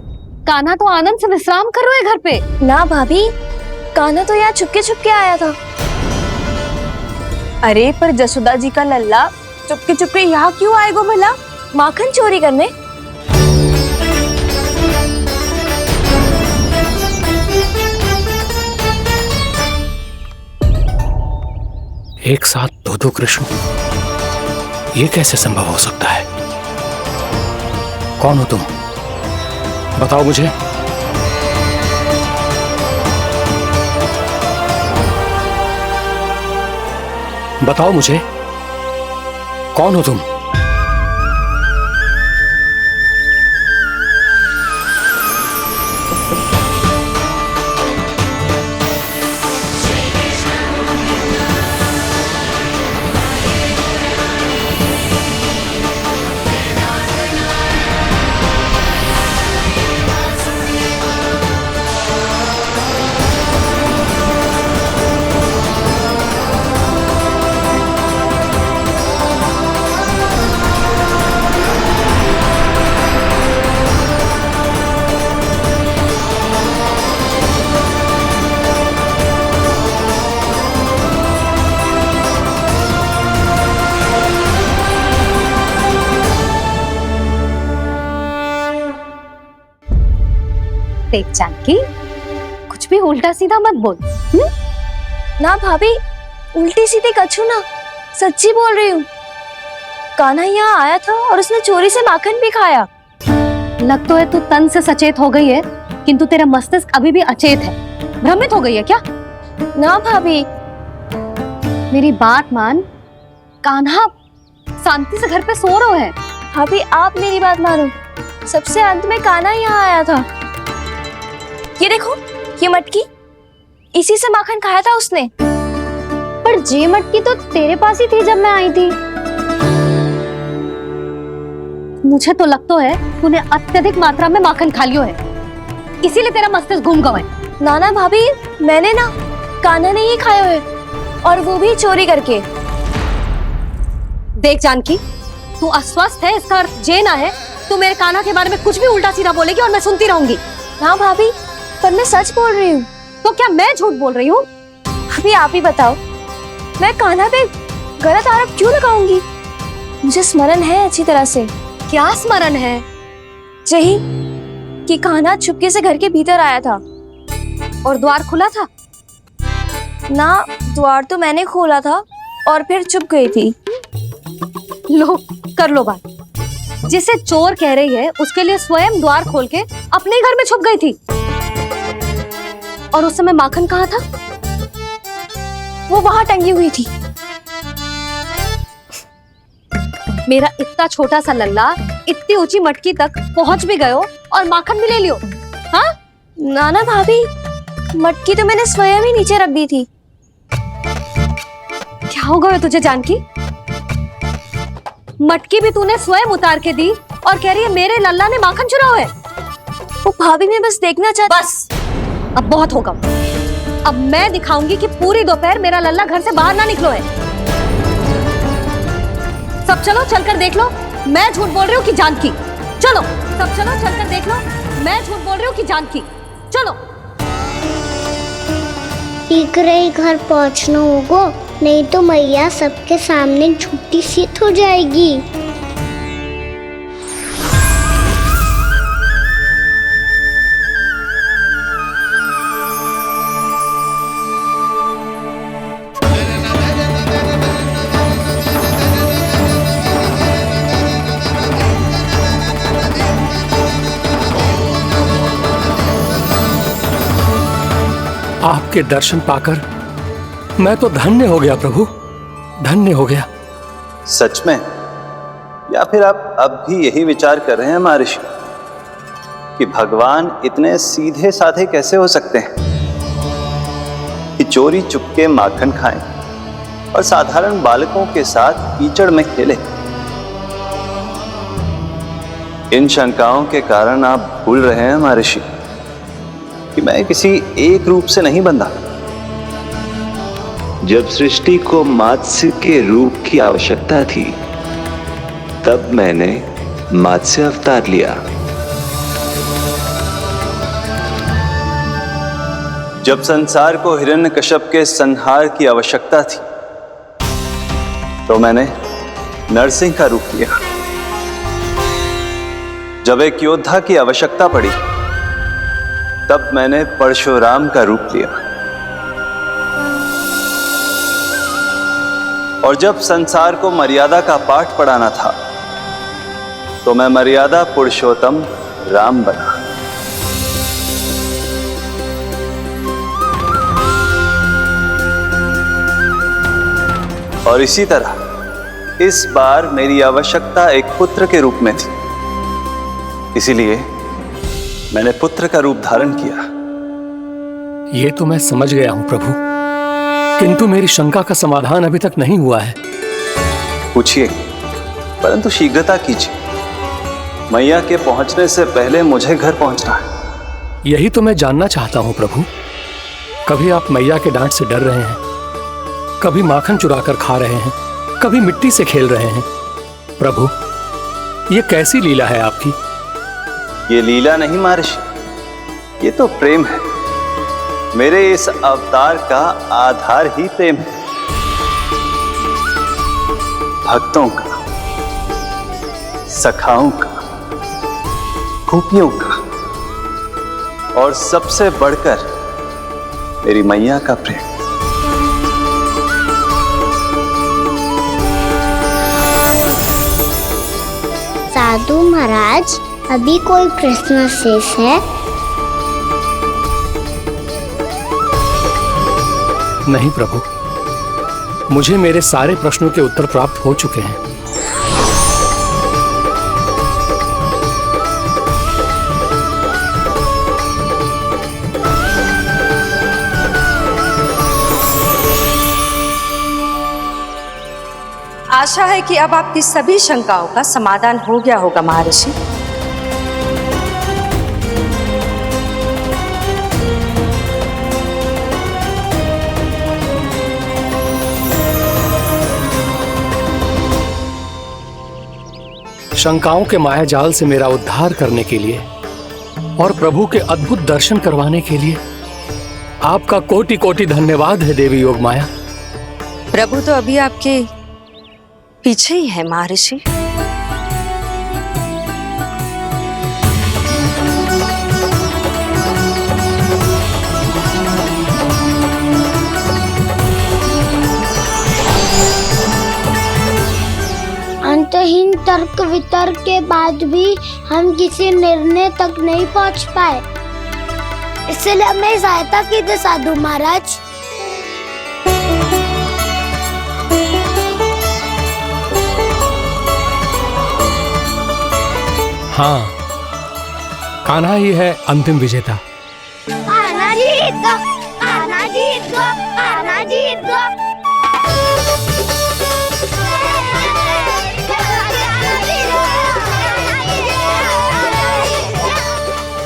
कान्हा तो आनंद से विश्राम कर रहे घर पे। ना भाभी, कान्हा तो यहाँ छुपके छुपके आया था। अरे पर जसोदा जी का लल्ला चुपके चुपके यहाँ क्यों आएगा भला? माखन चोरी करने। एक साथ दो कृष्ण, ये कैसे संभव हो सकता है? कौन हो तुम? बताओ मुझे। बताओ मुझे, कौन हो तुम? देख जानकी, कुछ भी उल्टा सीधा मत बोल। ना भाभी, उल्टी सीधी कछु ना, सच्ची बोल रही हूँ। कान्हा यहाँ आया था और उसने चोरी से माखन भी खाया। लग तो है तू तन से सचेत हो गई है, किंतु तेरा मस्तिष्क अभी भी अचेत है। भ्रमित हो गई है क्या? ना भाभी। मेरी बात मान, कान्हा शांति से घर पे सो रहा है। भाभी आप मेरी बात मानो, सबसे अंत में कान्हा यहाँ आया था। ये देखो, ये मटकी, इसी से माखन खाया था उसने। पर जे मटकी तो तेरे पास ही थी जब मैं आई थी। मुझे तो लगता है तूने अत्यधिक मात्रा में माखन खा लियो है, इसीलिए तेरा मस्तिष्क घूम गया है। नाना भाभी, मैंने ना, कान्हा ने ही खाया है, और वो भी चोरी करके। देख जानकी, तू अस्वस्थ है, इसका अर्थ जे ना है तू मेरे कान्हा के बारे में कुछ भी उल्टा सीधा बोलेगी और मैं सुनती रहूंगी। ना भाभी, पर मैं सच बोल रही हूँ। तो क्या मैं झूठ बोल रही हूँ? अभी आप ही बताओ, मैं कान्हा पे गलत आरोप क्यों लगाऊंगी? मुझे स्मरण है अच्छी तरह से। क्या स्मरण है? यही कि कान्हा चुपके से घर के भीतर आया था। और द्वार खुला था? ना, द्वार तो मैंने खोला था और फिर चुप गई थी। लो, कर लो बात। जिसे चोर कह रही है उसके लिए स्वयं द्वार खोल के अपने ही घर में छुप गई थी। और उस समय माखन कहाँ था? वो वहां टंगी हुई थी। मेरा इतना छोटा सा लल्ला इतनी ऊंची मटकी तक पहुंच भी गयो और माखन भी ले लियो। हाँ? नाना भाभी, मटकी तो मैंने स्वयं ही नीचे रख दी थी। क्या हो गया तुझे जानकी? मटकी भी तूने स्वयं उतार के दी और कह रही है मेरे लल्ला ने माखन चुराया है। वो भाभी, मैं बस देखना चाहती। बस, अब बहुत होगा। अब मैं दिखाऊंगी कि पूरी दोपहर मेरा लल्ला घर से बाहर ना निकलो है। सब चलो, चलकर देख लो मैं झूठ बोल रही हूँ कि जानकी। चलो सब चलो, चलकर देख लो मैं झूठ बोल रही हूँ कि जानकी। चलो। शीघ्र ही घर पहुंचना होगा, नहीं तो मैया सबके सामने झूठी सिद्ध हो जाएगी। आपके दर्शन पाकर मैं तो धन्य हो गया प्रभु, धन्य हो गया। सच में? या फिर आप अब भी यही विचार कर रहे हैं महर्षि कि भगवान इतने सीधे साधे कैसे हो सकते हैं कि चोरी चुपके माखन खाएं और साधारण बालकों के साथ कीचड़ में खेले? इन शंकाओं के कारण आप भूल रहे हैं महर्षि कि मैं किसी एक रूप से नहीं बंधा। जब सृष्टि को मत्स्य के रूप की आवश्यकता थी, तब मैंने मत्स्य अवतार लिया। जब संसार को हिरण्यकश्यप के संहार की आवश्यकता थी, तो मैंने नरसिंह का रूप लिया। जब एक योद्धा की आवश्यकता पड़ी, तब मैंने परशुराम का रूप लिया। और जब संसार को मर्यादा का पाठ पढ़ाना था तो मैं मर्यादा पुरुषोत्तम राम बना। और इसी तरह इस बार मेरी आवश्यकता एक पुत्र के रूप में थी, इसीलिए मैंने पुत्र का रूप धारण किया। ये तो मैं समझ गया हूं प्रभु, किंतु मेरी शंका का समाधान अभी तक नहीं हुआ है। पूछिए, परंतु शीघ्रता कीजिए। मैया के पहुंचने से पहले मुझे घर पहुंचना है। यही तो मैं जानना चाहता हूं प्रभु। कभी आप मैया के डांट से डर रहे हैं, कभी माखन चुरा कर खा रहे हैं, कभी मिट्टी से खेल रहे हैं। प्रभु, ये कैसी लीला है आपकी? ये लीला नहीं महर्षि, ये तो प्रेम है। मेरे इस अवतार का आधार ही प्रेम है। भक्तों का, सखाओं का, गोपियों का, और सबसे बढ़कर मेरी मैया का प्रेम। साधु महाराज, अभी कोई प्रश्न शेष है? नहीं प्रभु, मुझे मेरे सारे प्रश्नों के उत्तर प्राप्त हो चुके हैं। आशा है कि अब आपकी सभी शंकाओं का समाधान हो गया होगा महर्षि। शंकाओं के मायाजाल से मेरा उद्धार करने के लिए और प्रभु के अद्भुत दर्शन करवाने के लिए आपका कोटि कोटि धन्यवाद है देवी योगमाया। प्रभु तो अभी आपके पीछे ही है महर्षि। अंतहीन तर्क वितर्क के बाद भी हम किसी निर्णय तक नहीं पहुंच पाए, इसलिए हमें सहायता कीजिए साधु महाराज। हाँ, कान्हा ही है अंतिम विजेता। आना जीत गो, आना जीत गो, आना जीत गो।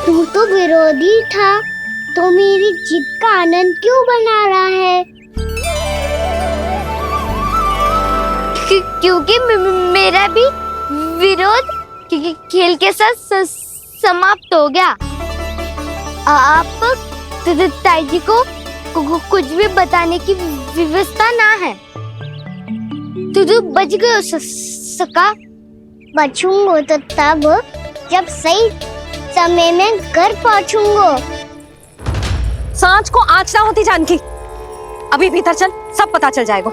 तू तो विरोधी था, तो मेरी जीत का आनंद क्यों बना रहा है? क्योंकि मेरा भी विरोध खेल के साथ समाप्त हो गया। आप ताई जी को कुछ भी बताने की व्यवस्था ना है। तू बच गयो सका। बचूंगो तो तब जब सही समय में घर पहुंचूंगो। सांच को आँच ना होती जानकी। अभी भीतर चल, सब पता चल जाएगा।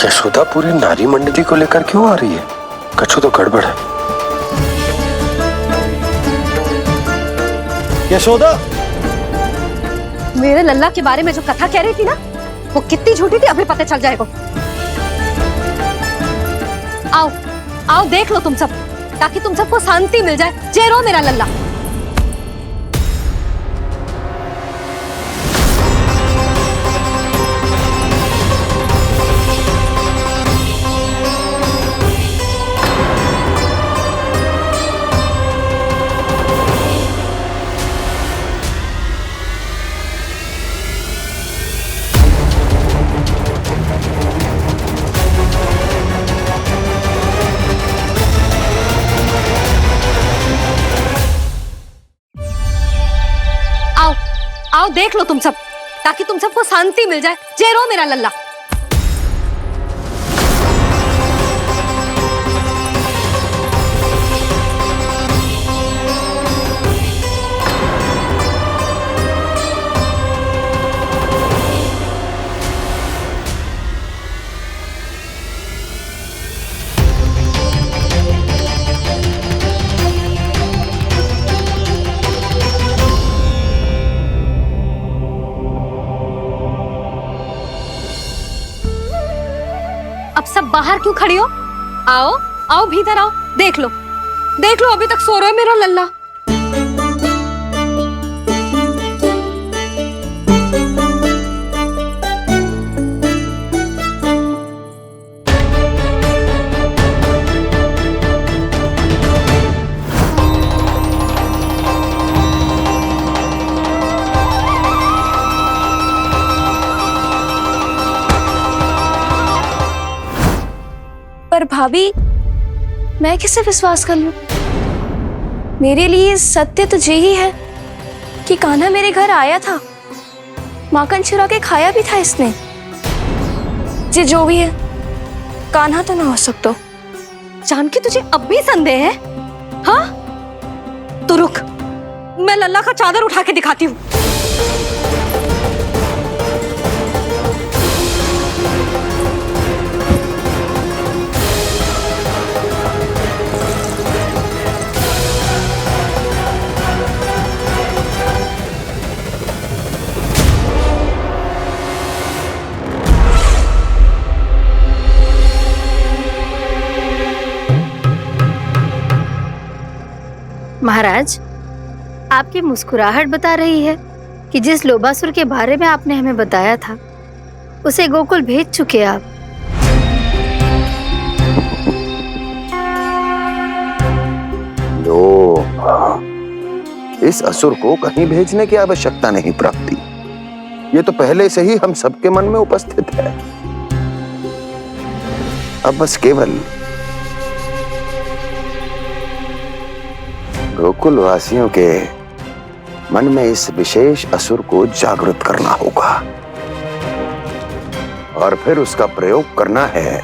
यशोदा पूरी नारी मंडली को लेकर क्यों आ रही है? कछु तो गड़बड़ है। यशोदा, मेरे लल्ला के बारे में जो कथा कह रही थी ना, वो कितनी झूठी थी अभी पता चल जाएगा। आओ आओ देख लो तुम सब, ताकि तुम सबको शांति मिल जाए। जय रो मेरा लल्ला। आओ देख लो तुम सब, ताकि तुम सबको शांति मिल जाए। जय रो मेरा लल्ला। अब सब बाहर क्यों खड़ी हो? आओ आओ भीतर आओ, देख लो अभी तक सो रहा है मेरा लल्ला। पर भाभी, मैं किसे विश्वास कर लूं? मेरे लिए सत्य तो यही है कि कान्हा मेरे घर आया था, माखन चुरा के खाया भी था इसने। जे जो भी है, कान्हा तो ना हो सकता। जानकी तुझे अब भी संदेह है? हाँ तो रुक, मैं लल्ला का चादर उठा के दिखाती हूँ। महाराज, आपकी मुस्कुराहट बता रही है कि जिस लोबासुर के बारे में आपने हमें बताया था, उसे गोकुल भेज चुके आप। लोभ, इस असुर को कहीं भेजने की आवश्यकता नहीं प्राप्ति। ये तो पहले से ही हम सबके मन में उपस्थित है। अब बस केवल गोकुल वासियों के मन में इस विशेष असुर को जागृत करना होगा और फिर उसका प्रयोग करना है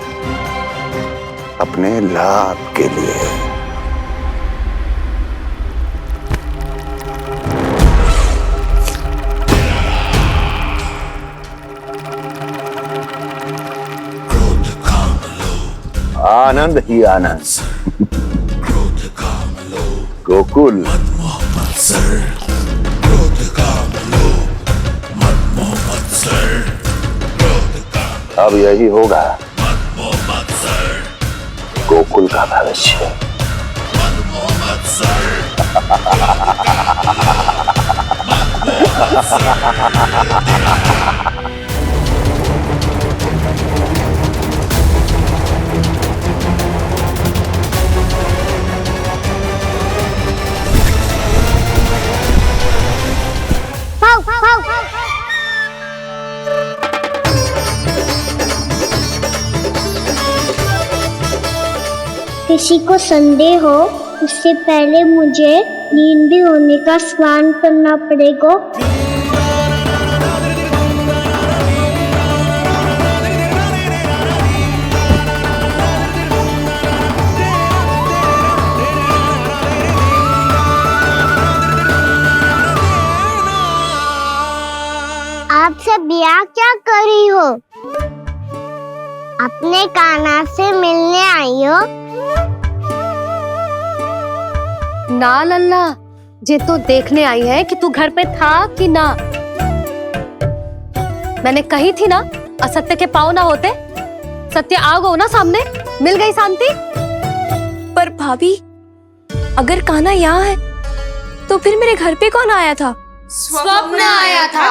अपने लाभ के लिए। आनंद ही आनंद। गोकुल अब यही होगा गोकुल का भविष्य। किसी को संदेह हो उससे पहले मुझे नींद भी होने का स्नान करना पड़ेगा। आप सब यहाँ क्या कर रही हो? अपने कान्हा से मिलने आई हो? ना लल्ला, जे तो देखने आई है कि तू घर पे था कि ना। मैंने कही थी ना, असत्य के पांव ना होते। सत्य आ गो ना सामने, मिल गई शांति। पर भाभी, अगर कान्हा यहाँ है तो फिर मेरे घर पे कौन आया था? स्वप्न आया था।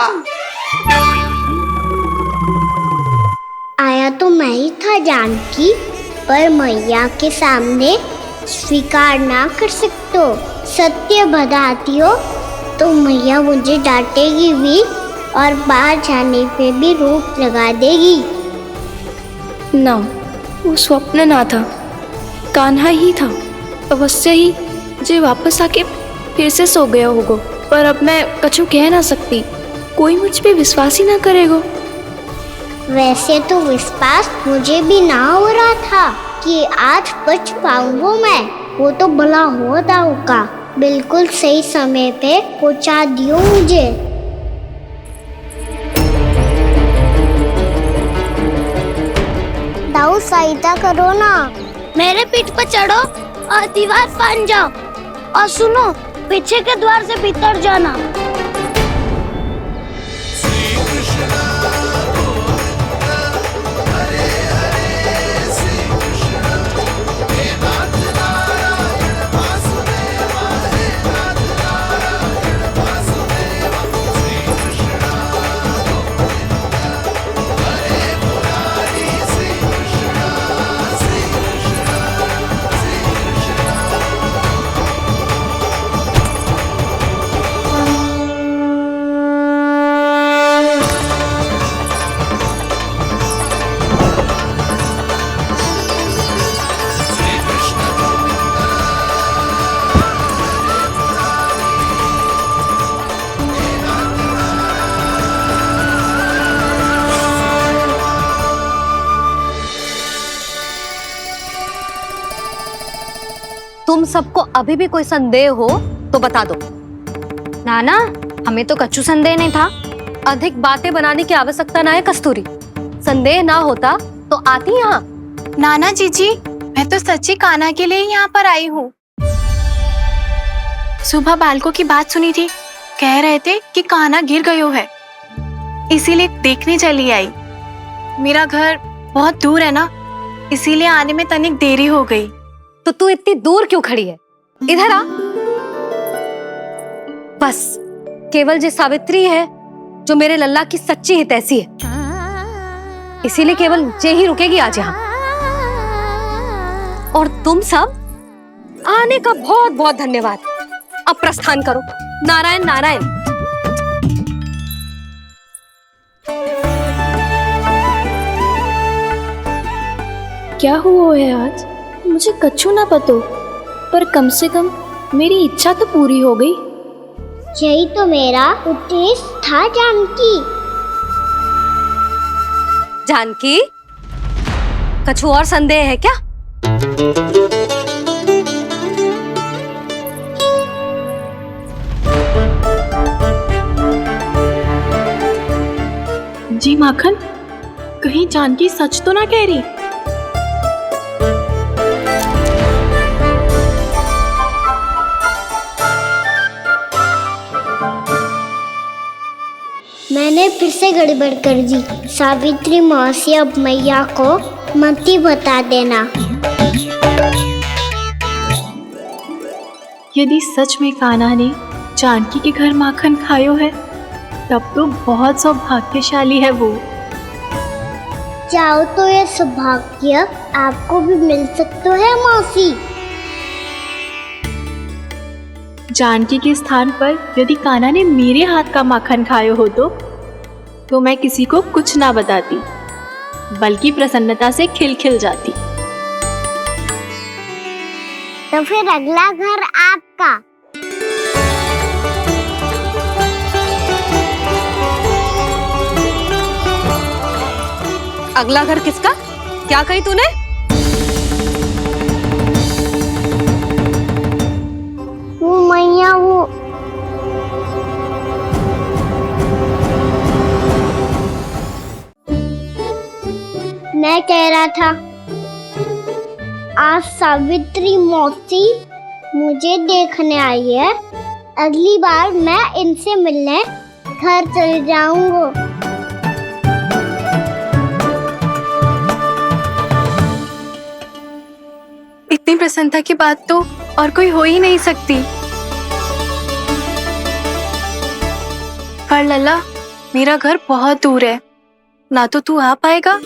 आया तो मैं ही था जानकी, पर मैया के सामने स्वीकार ना कर सकते हो। सत्य बताती हो तो मैया मुझे डांटेगी भी और बाहर जाने पे भी रोक लगा देगी। ना, वो स्वप्न ना था, कान्हा ही था। अवश्य ही जे वापस आके फिर से सो गया होगा, पर अब मैं कछु कह ना सकती। कोई मुझ पे विश्वास ही ना करेगा। वैसे तो विश्वास मुझे भी ना हो रहा था कि आज बच पाऊंगा मैं। वो तो भला होता होगा, बिल्कुल सही समय पे पहुंचा दियो मुझे। दाऊ सहायता करो ना, मेरे पीठ पर चढ़ो और दीवार फान जाओ, और सुनो पीछे के द्वार से भीतर जाना। तुम सबको अभी भी कोई संदेह हो तो बता दो। नाना, हमें तो कच्चू संदेह नहीं था। अधिक बातें बनाने की आवश्यकता ना है कस्तूरी। संदेह ना होता तो आती यहाँ। नाना जीजी, मैं तो सच्ची कान्हा के लिए यहाँ पर आई हूँ। सुबह बालकों की बात सुनी थी, कह रहे थे कि कान्हा गिर गयो है, इसीलिए देखने चली आई। मेरा घर बहुत दूर है ना, इसीलिए आने में तनिक देरी हो गई। तो तू इतनी दूर क्यों खड़ी है? इधर आ। बस केवल जे सावित्री है जो मेरे लल्ला की सच्ची हितैषी है, इसीलिए केवल जे ही रुकेगी आज यहाँ। और तुम सब आने का बहुत बहुत धन्यवाद। अब प्रस्थान करो। नारायण नारायण। क्या हुआ है आज? मुझे कच्चू ना पतो, पर कम से कम मेरी इच्छा तो पूरी हो गई। यही तो मेरा उद्देश्य था जानकी। जानकी, कुछ और संदेह है क्या? जी माखन, कहीं जानकी सच तो ना कह रही? मैंने फिर से गड़बड़ कर दी। सावित्री मौसी अब मैया को मत ही बता देना। यदि सच में कान्हा ने जानकी के घर माखन खायो है, तब तो बहुत सौभाग्यशाली है वो। चाहो तो ये सौभाग्य आपको भी मिल सकता है मौसी। जानकी के स्थान पर यदि कान्हा ने मेरे हाथ का माखन खायो हो तो मैं किसी को कुछ ना बताती, बल्कि प्रसन्नता से खिलखिल जाती। तो फिर अगला घर आपका। अगला घर किसका? क्या कही तूने? वो मैया, वो मैं कह रहा था, आज सावित्री मौसी मुझे देखने आई है। अगली बार मैं इनसे मिलने घर चले जाऊंगा। इतनी प्रसन्नता की बात तो और कोई हो ही नहीं सकती। पर लल्ला, मेरा घर बहुत दूर है, ना तो तू आ पाएगा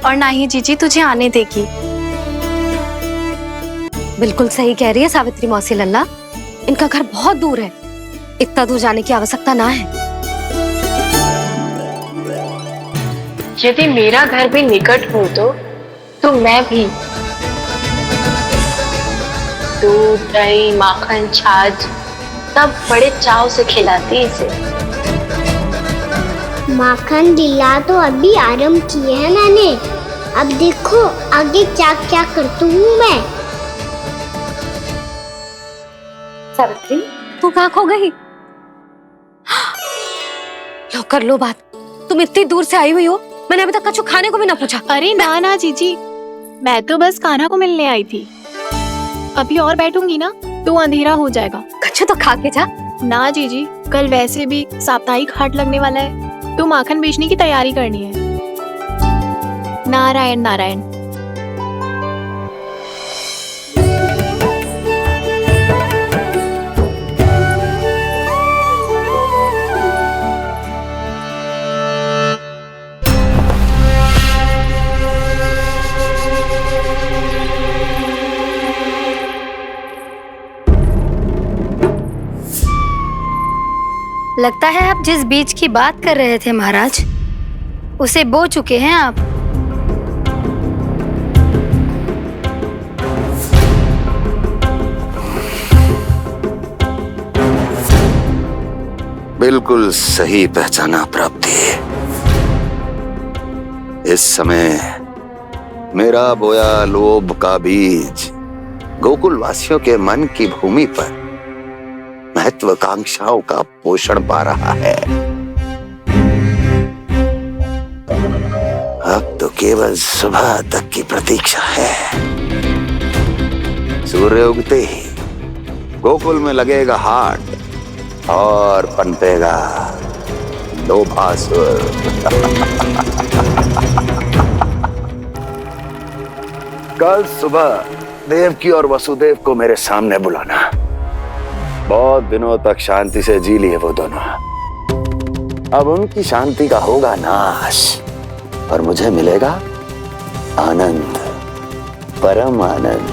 और ना ही जीजी तुझे आने देगी। बिल्कुल सही कह रही है सावित्री मौसी लल्ला, इनका घर बहुत दूर है, इतना दूर जाने की आवश्यकता ना है। यदि मेरा घर भी निकट हो तो मैं भी दूध, दही, माखन, छाछ सब बड़े चाव से खिलाती इसे। माखन दिला तो अभी आरंभ किए है मैंने। अब देखो आगे क्या क्या करती हूँ मैं। सावित्री, तू कहाँ खो गई? लो कर लो बात। तुम इतनी दूर से आई हुई हो, मैंने अभी तक कुछ खाने को भी ना पूछा। अरे ना ना जीजी, मैं तो बस कान्हा को मिलने आई थी। अभी और बैठूंगी ना तो अंधेरा हो जाएगा। कुछ तो खा के जा। ना जीजी, कल वैसे भी साप्ताहिक हाट लगने वाला है तो माखन बेचने की तैयारी करनी है। नारायण नारायण। लगता है आप जिस बीज की बात कर रहे थे महाराज, उसे बो चुके हैं आप। बिल्कुल सही पहचाना प्राप्ति। इस समय मेरा बोया लोभ का बीज गोकुल वासियों के मन की भूमि पर महत्वाकांक्षाओं का पोषण पा रहा है। अब तो केवल सुबह तक की प्रतीक्षा है। सूर्य उगते ही गोकुल में लगेगा हाट और पनपेगा लोभासुर। कल सुबह देवकी और वसुदेव को मेरे सामने बुलाना। बहुत दिनों तक शांति से जी लिए वो दोनों, अब उनकी शांति का होगा नाश और मुझे मिलेगा आनंद, परम आनंद।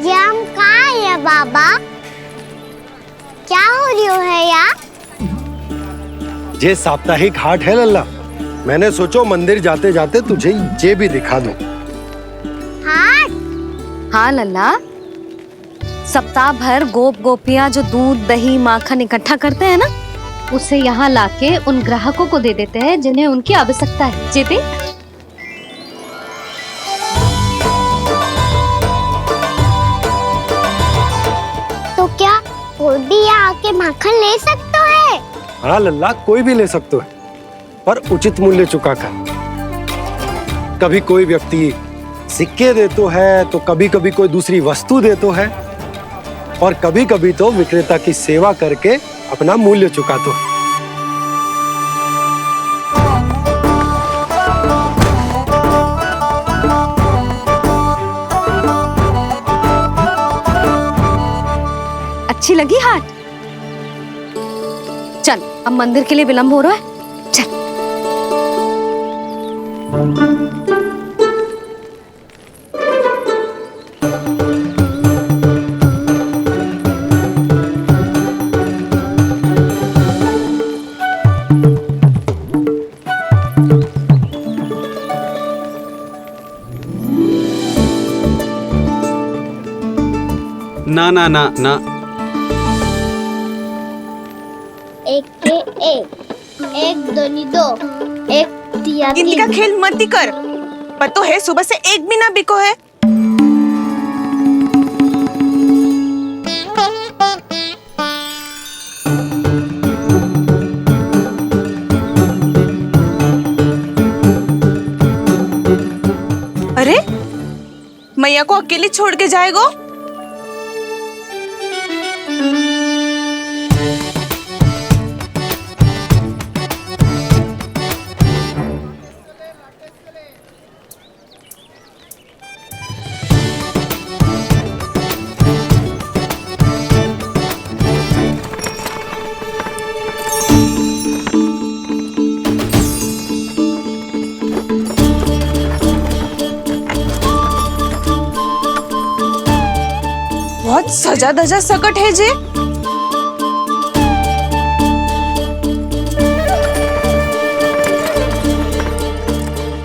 ये हम कहाँ है बाबा? क्या हो रही है यार? ये साप्ताहिक हाट है लल्ला। मैंने सोचो मंदिर जाते जाते तुझे ये भी दिखा दूं। हाट? हाँ लल्ला, सप्ताह भर गोप गोपियां जो दूध दही माखन इकट्ठा करते हैं ना, उसे यहाँ लाके उन ग्राहकों को दे देते हैं जिन्हें उनकी आवश्यकता है। जी देख। तो क्या कोई भी यहाँ आके माखन ले सकता है? हाँ लल्ला, कोई भी ले सकते है, पर उचित मूल्य चुकाकर। कभी कोई व्यक्ति सिक्के देतो है तो कभी कभी कोई दूसरी वस्तु देतो है और कभी कभी तो विक्रेता की सेवा करके अपना मूल्य चुकातो है। अच्छी लगी हाट? चल, अब मंदिर के लिए विलंब हो रहा है। चल। ना ना ना ना, एक के एक दोनी दो, एक दिया गिनती का खेल मत कर। पतो है सुबह से एक भी ना बिको है। अरे मैया को अकेले छोड़ के जाएगो? बहुत सजा धजा सकट है जे।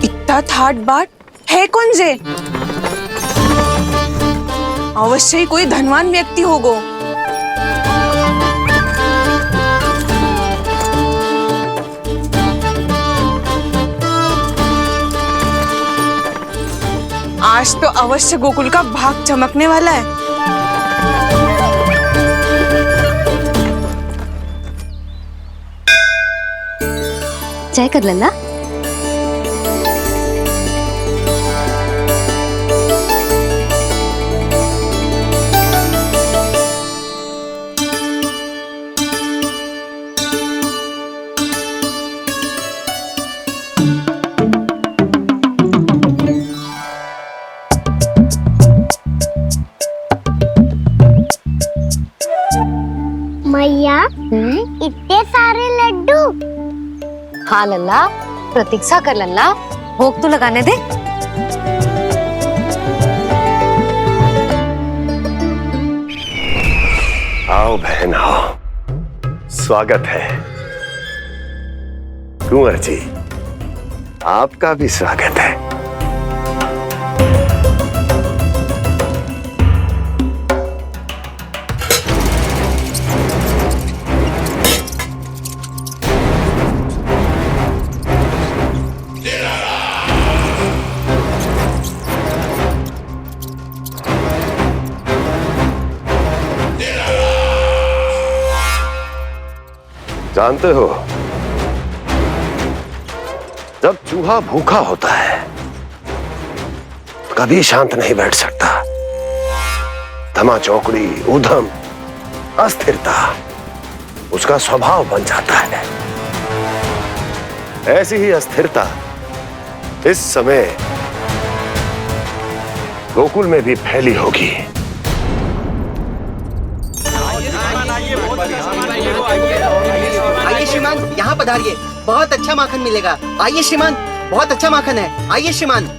इतना साथ हाथ बाट है कौन जे? अवश्य ही कोई धनवान व्यक्ति होगो। आज तो अवश्य गोकुल का भाग चमकने वाला है। जय कर लल्ला। मैया इतने सारे लड्डू। हाँ लल्ला, प्रतीक्षा कर लल्ला, भोग तो लगाने दे। आओ बहन आओ, स्वागत है। कुंवर जी, आपका भी स्वागत है। जानते हो, जब चूहा भूखा होता है कभी शांत नहीं बैठ सकता। धमा चौकड़ी, उधम, अस्थिरता उसका स्वभाव बन जाता है। ऐसी ही अस्थिरता इस समय गोकुल में भी फैली होगी। आइए श्रीमान, यहाँ पधारिए, बहुत अच्छा माखन मिलेगा। आइए श्रीमान, बहुत अच्छा माखन है। आइए श्रीमान।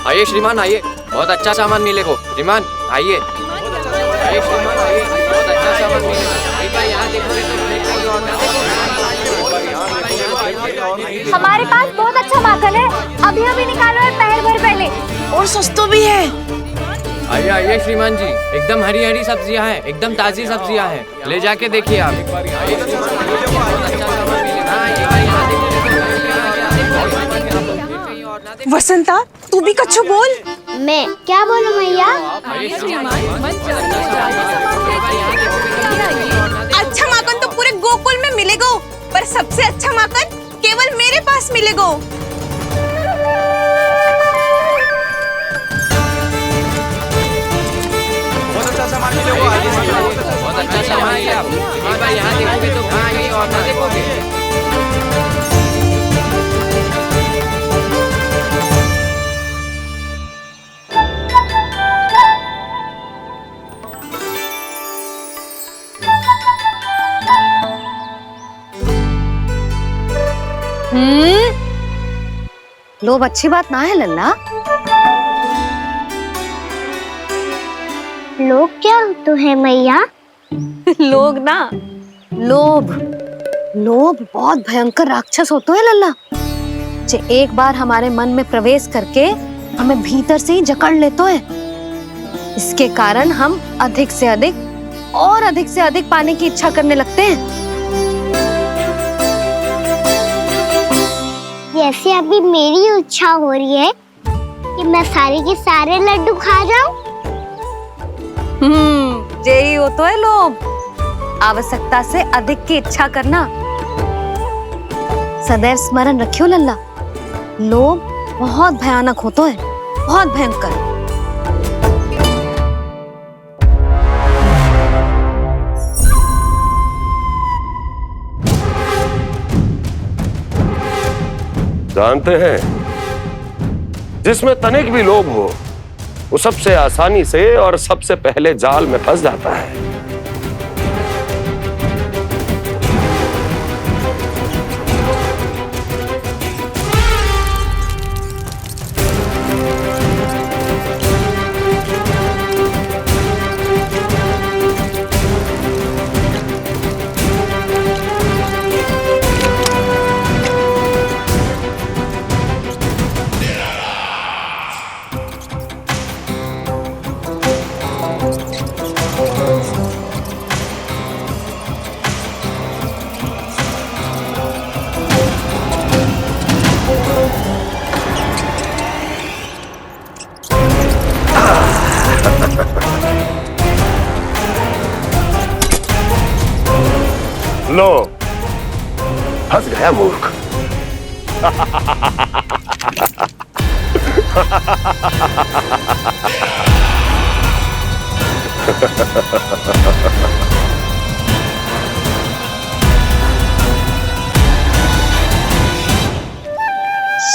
आइए श्रीमान, आइए, बहुत अच्छा सामान मिलेगा। श्रीमान आइए, आइए श्रीमान, आइए, बहुत अच्छा सामान मिलेगा। यहाँ हमारे पास बहुत अच्छा माखन है, अभी अभी निकालो है, पहर भर पहले, और सस्ता भी है। आइए आइए श्रीमान जी, एकदम हरी हरी सब्जियां हैं, एकदम ताजी सब्जियां हैं, ले जाके देखिए आप। वसंता, तू भी कछु बोल। मैं क्या बोलूं मैया? अच्छा माखन तो पूरे गोकुल में मिलेगा, पर सबसे अच्छा माखन केवल मेरे पास मिलेगा। बहुत अच्छा सामान है आप। यहाँ देखोगे तो कहीं और ना देखोगे। लोभ अच्छी बात ना है लल्ला। लोग क्या तो है मैया? लोग ना, लोभ। लोभ बहुत भयंकर राक्षस होता है लल्ला, जो एक बार हमारे मन में प्रवेश करके हमें भीतर से ही जकड़ लेता है। इसके कारण हम अधिक से अधिक और अधिक से अधिक पाने की इच्छा करने लगते हैं। जैसे अभी मेरी इच्छा हो रही है कि मैं सारे के सारे लड्डू खा जाऊं। यही हो तो है लोभ, आवश्यकता से अधिक की इच्छा करना। सदैव स्मरण रखियो लल्ला, लोभ बहुत भयानक होता है, बहुत भयंकर। जानते हैं, जिसमें तनिक भी लोभ हो वो सबसे आसानी से और सबसे पहले जाल में फंस जाता है। लो, फंस गया मूर्ख।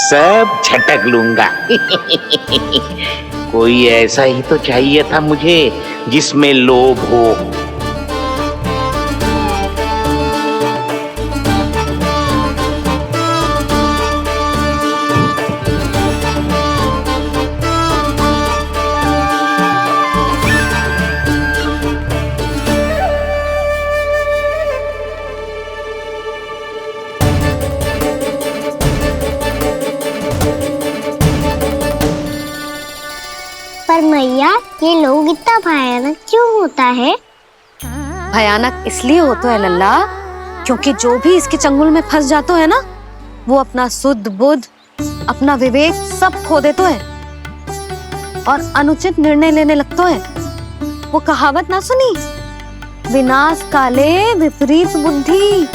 सब झटक लूंगा। कोई ऐसा ही तो चाहिए था मुझे जिसमें लोभ हो। पर मैया ये लोग इतना भयानक क्यों होता है? भयानक इसलिए होता है लल्ला, क्योंकि जो भी इसके चंगुल में फंस जाता है ना, वो अपना शुद्ध बुद्ध, अपना विवेक सब खो देता है और अनुचित निर्णय लेने लगता है। वो कहावत ना सुनी, विनाश काले विपरीत बुद्धि।